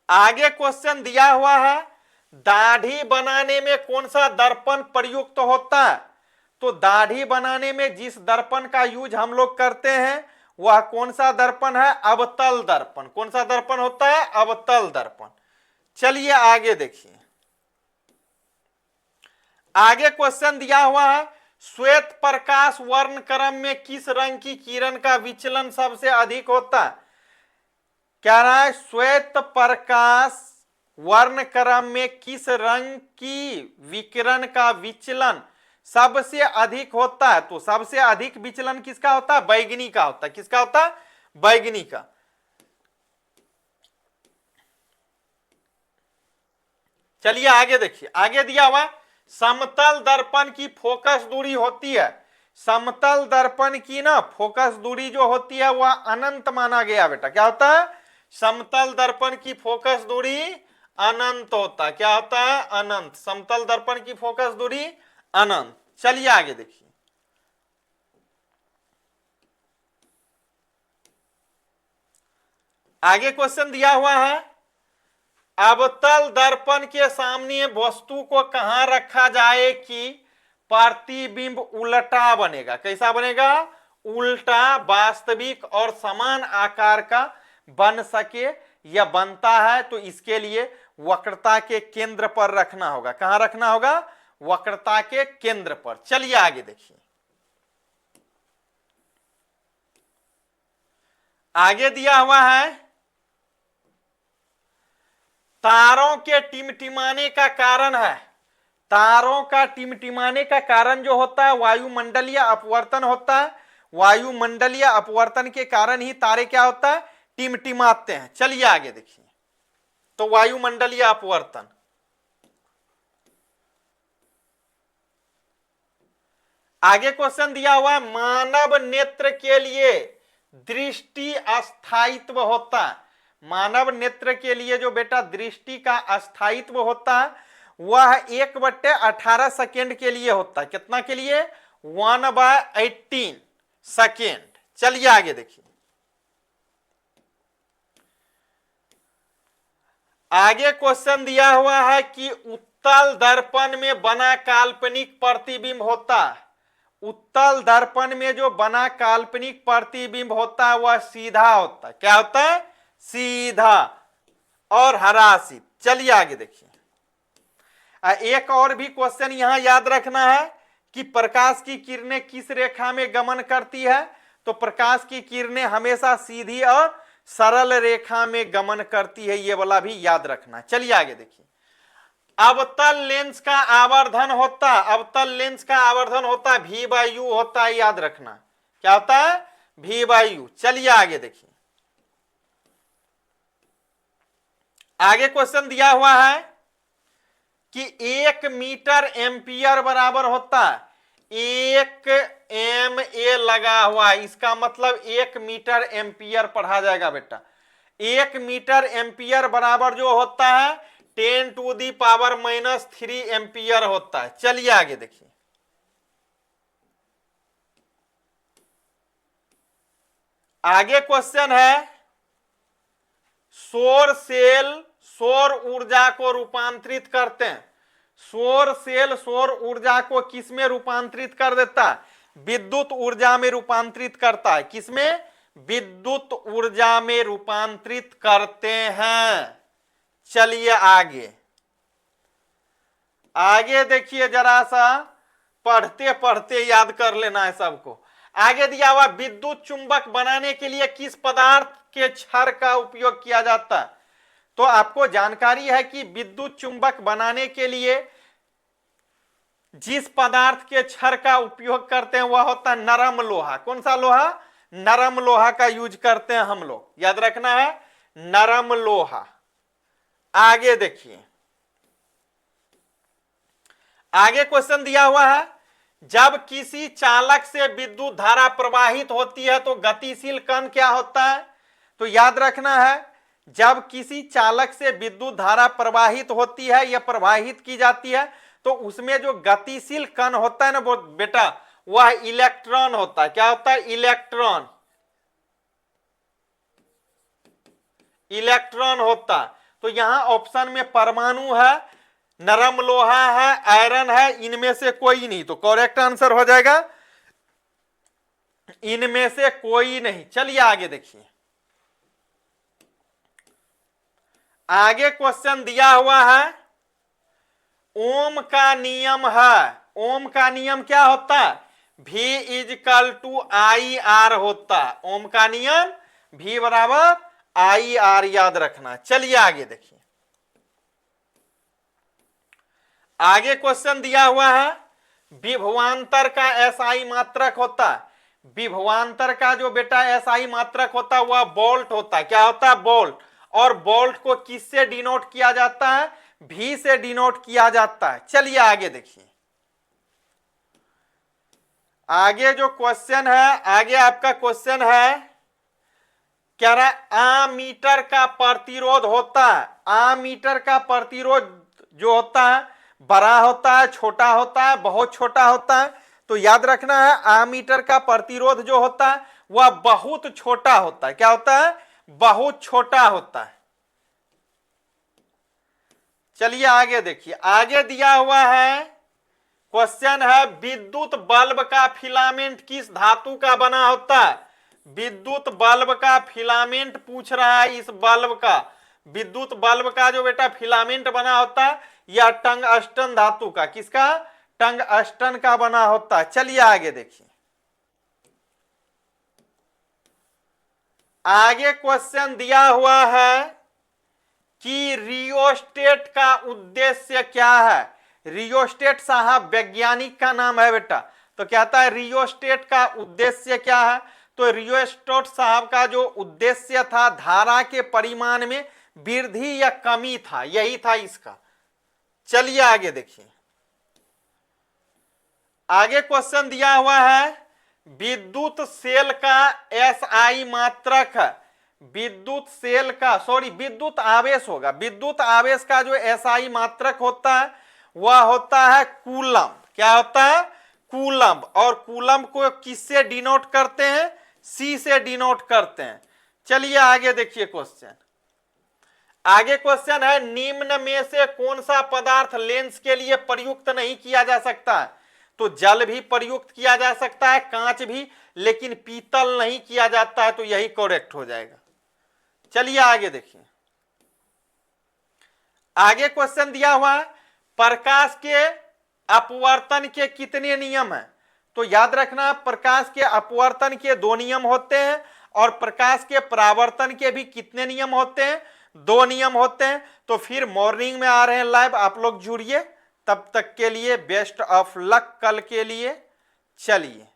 आगे क्वेश्चन दिया हुआ है, दाढ़ी बनाने में कौन सा दर्पण प्रयुक्त होता है। तो दाढ़ी बनाने में जिस दर्पण का यूज हम लोग करते हैं वह कौन सा दर्पण है, अवतल दर्पण। कौन सा दर्पण होता है, अवतल दर्पण। चलिए आगे देखिए, आगे क्वेश्चन दिया हुआ है, श्वेत प्रकाश वर्ण क्रम में किस रंग की किरण का विचलन सबसे अधिक होता है। क्या रहा है, श्वेत प्रकाश वर्ण क्रम में किस रंग की विकिरण का विचलन सबसे अधिक होता है। तो सबसे अधिक विचलन किसका होता है, बैगनी का होता है। किसका होता है, बैगनी का। चलिए आगे देखिए, आगे दिया हुआ, समतल दर्पण की फोकस दूरी होती है। समतल दर्पण की ना फोकस दूरी जो होती है वह अनंत माना गया बेटा। क्या होता है, समतल दर्पण की फोकस दूरी अनंत होता है। क्या होता है, अनंत। समतल दर्पण की फोकस दूरी अनंत। चलिए आगे देखिए, आगे क्वेश्चन दिया हुआ है, अवतल दर्पण के सामने वस्तु को कहां रखा जाए कि प्रतिबिंब उल्टा बनेगा। कैसा बनेगा, उल्टा, वास्तविक और समान आकार का बन सके। यह बनता है तो इसके लिए वक्रता के केंद्र पर रखना होगा। कहां रखना होगा, वक्रता के केंद्र पर। चलिए आगे देखिए, आगे दिया हुआ है, तारों के टिमटिमाने का कारण है। तारों का टिमटिमाने का कारण जो होता है वायुमंडलीय अपवर्तन होता है। वायुमंडलीय अपवर्तन के कारण ही तारे क्या होता है, टिमटिमाते हैं। चलिए आगे देखिए, तो वायुमंडलीय अपवर्तन। आगे क्वेश्चन दिया हुआ है, मानव नेत्र के लिए दृष्टि अस्थायित्व होता है। मानव नेत्र के लिए जो बेटा दृष्टि का अस्थायित्व होता है वह 1/18 सेकेंड के लिए होता है। कितना के लिए, 1/18 सेकेंड। चलिए आगे देखिए, आगे क्वेश्चन दिया हुआ है कि उत्तल दर्पण में बना काल्पनिक प्रतिबिंब होता है। उत्तल दर्पण में जो बना काल्पनिक प्रतिबिंब होता है वह सीधा होता है। क्या होता है, सीधा और हरासित। चलिए आगे देखिए, एक और भी क्वेश्चन यहां याद रखना है कि प्रकाश की किरणें किस रेखा में गमन करती है। तो प्रकाश की किरणें हमेशा सीधी और सरल रेखा में गमन करती है, ये वाला भी याद रखना। चलिए आगे देखिए, अवतल लेंस का आवर्धन होता है, अवतल लेंस का आवर्धन होता है V/U होता है, याद रखना। क्या होता है, V/U। चलिए आगे देखिए, आगे क्वेश्चन दिया हुआ है कि 1 मीटर एम्पियर बराबर होता है, 1 MA लगा हुआ है, इसका मतलब 1 मीटर एम्पियर पढ़ा जाएगा बेटा। 1 मीटर एम्पियर बराबर जो होता है 10⁻³ एम्पियर होता है। चलिए आगे देखिए, आगे क्वेश्चन है सौर सेल सौर ऊर्जा को रूपांतरित करते हैं। सौर सेल सौर ऊर्जा को किस में रूपांतरित कर देता है? विद्युत ऊर्जा में रूपांतरित करता है। किसमें? विद्युत ऊर्जा में रूपांतरित करते हैं। चलिए आगे, आगे देखिए, जरा सा पढ़ते पढ़ते याद कर लेना है सबको। आगे दिया हुआ विद्युत चुंबक बनाने के लिए किस पदार्थ के क्षार का उपयोग किया जाता है? तो आपको जानकारी है कि विद्युत चुंबक बनाने के लिए जिस पदार्थ के क्षार का उपयोग करते हैं वह होता है नरम लोहा। कौन सा लोहा? नरम लोहा का यूज करते हैं हम लोग, याद रखना है, नरम लोहा। आगे देखिए, आगे क्वेश्चन दिया हुआ है जब किसी चालक से विद्युत धारा प्रवाहित होती है तो गतिशील कण क्या होता है? तो याद रखना है, जब किसी चालक से विद्युत धारा प्रवाहित होती है या प्रवाहित की जाती है तो उसमें जो गतिशील कण होता है ना वो बेटा वह इलेक्ट्रॉन होता है। क्या होता है? इलेक्ट्रॉन, इलेक्ट्रॉन होता। तो यहां ऑप्शन में परमाणु है, नरम लोहा है, आयरन है, इनमें से कोई नहीं। तो करेक्ट आंसर हो जाएगा इनमें से कोई नहीं। चलिए आगे देखिए, आगे क्वेश्चन दिया हुआ है ओम का नियम है। ओम का नियम क्या होता है? V = IR होता है। ओम का नियम V बराबर IR, याद रखना। चलिए आगे देखिए, आगे क्वेश्चन दिया हुआ है विभवांतर का SI मात्रक होता है। विभवांतर का जो बेटा SI मात्रक होता है वह वोल्ट होता है। क्या होता है? वोल्ट। और वोल्ट को किससे डिनोट किया जाता है? V से डिनोट किया जाता है। चलिए आगे देखिए, आगे जो क्वेश्चन है, आगे आपका क्वेश्चन है क्या रहा? आमीटर का प्रतिरोध होता है। आमीटर का प्रतिरोध जो होता है बड़ा होता है, छोटा होता है, बहुत छोटा होता है। तो याद रखना है आमीटर का प्रतिरोध जो होता है वह बहुत छोटा होता है। क्या होता है? बहुत छोटा होता है। चलिए आगे देखिए, आगे दिया हुआ है क्वेश्चन है विद्युत बल्ब का फिलामेंट किस धातु का बना होता है? विद्युत बल्ब का फिलामेंट पूछ रहा है। इस बल्ब का, विद्युत बल्ब का जो बेटा फिलामेंट बना होता है यह टंगस्टन धातु का, किसका? टंगस्टन का बना होता है। चलिए आगे देखिए, आगे क्वेश्चन दिया हुआ है कि रियोस्टेट का उद्देश्य क्या है? रियोस्टेट साहब वैज्ञानिक का नाम है बेटा। तो कहता है रियोस्टेट का उद्देश्य क्या है? तो रियोस्टेट साहब का जो उद्देश्य था धारा के परिमाण में वृद्धि या कमी था, यही था इसका। चलिए आगे देखिए, आगे क्वेश्चन दिया हुआ है विद्युत सेल का SI मात्रक है। विद्युत सेल का, सॉरी विद्युत आवेश होगा, विद्युत आवेश का जो SI मात्रक होता है वह होता है कूलम। क्या होता है? कूलम। और कूलम को किससे डिनोट करते हैं? C से डिनोट करते हैं। चलिए आगे देखिए क्वेश्चन, आगे क्वेश्चन है निम्न में से कौन सा पदार्थ लेंस के लिए प्रयुक्त नहीं किया जा सकता है? तो जल भी प्रयुक्त किया जा सकता है, कांच भी, लेकिन पीतल नहीं किया जाता है। तो यही करेक्ट हो जाएगा। चलिए आगे देखिए, आगे क्वेश्चन दिया हुआ है प्रकाश के अपवर्तन के कितने नियम हैं? तो याद रखना प्रकाश के अपवर्तन के 2 नियम होते हैं और प्रकाश के परावर्तन के भी कितने नियम होते हैं? 2 नियम होते हैं। तो फिर मॉर्निंग में आ रहे हैं लाइव, आप लोग जुड़िए। तब तक के लिए बेस्ट ऑफ लक कल के लिए। चलिए।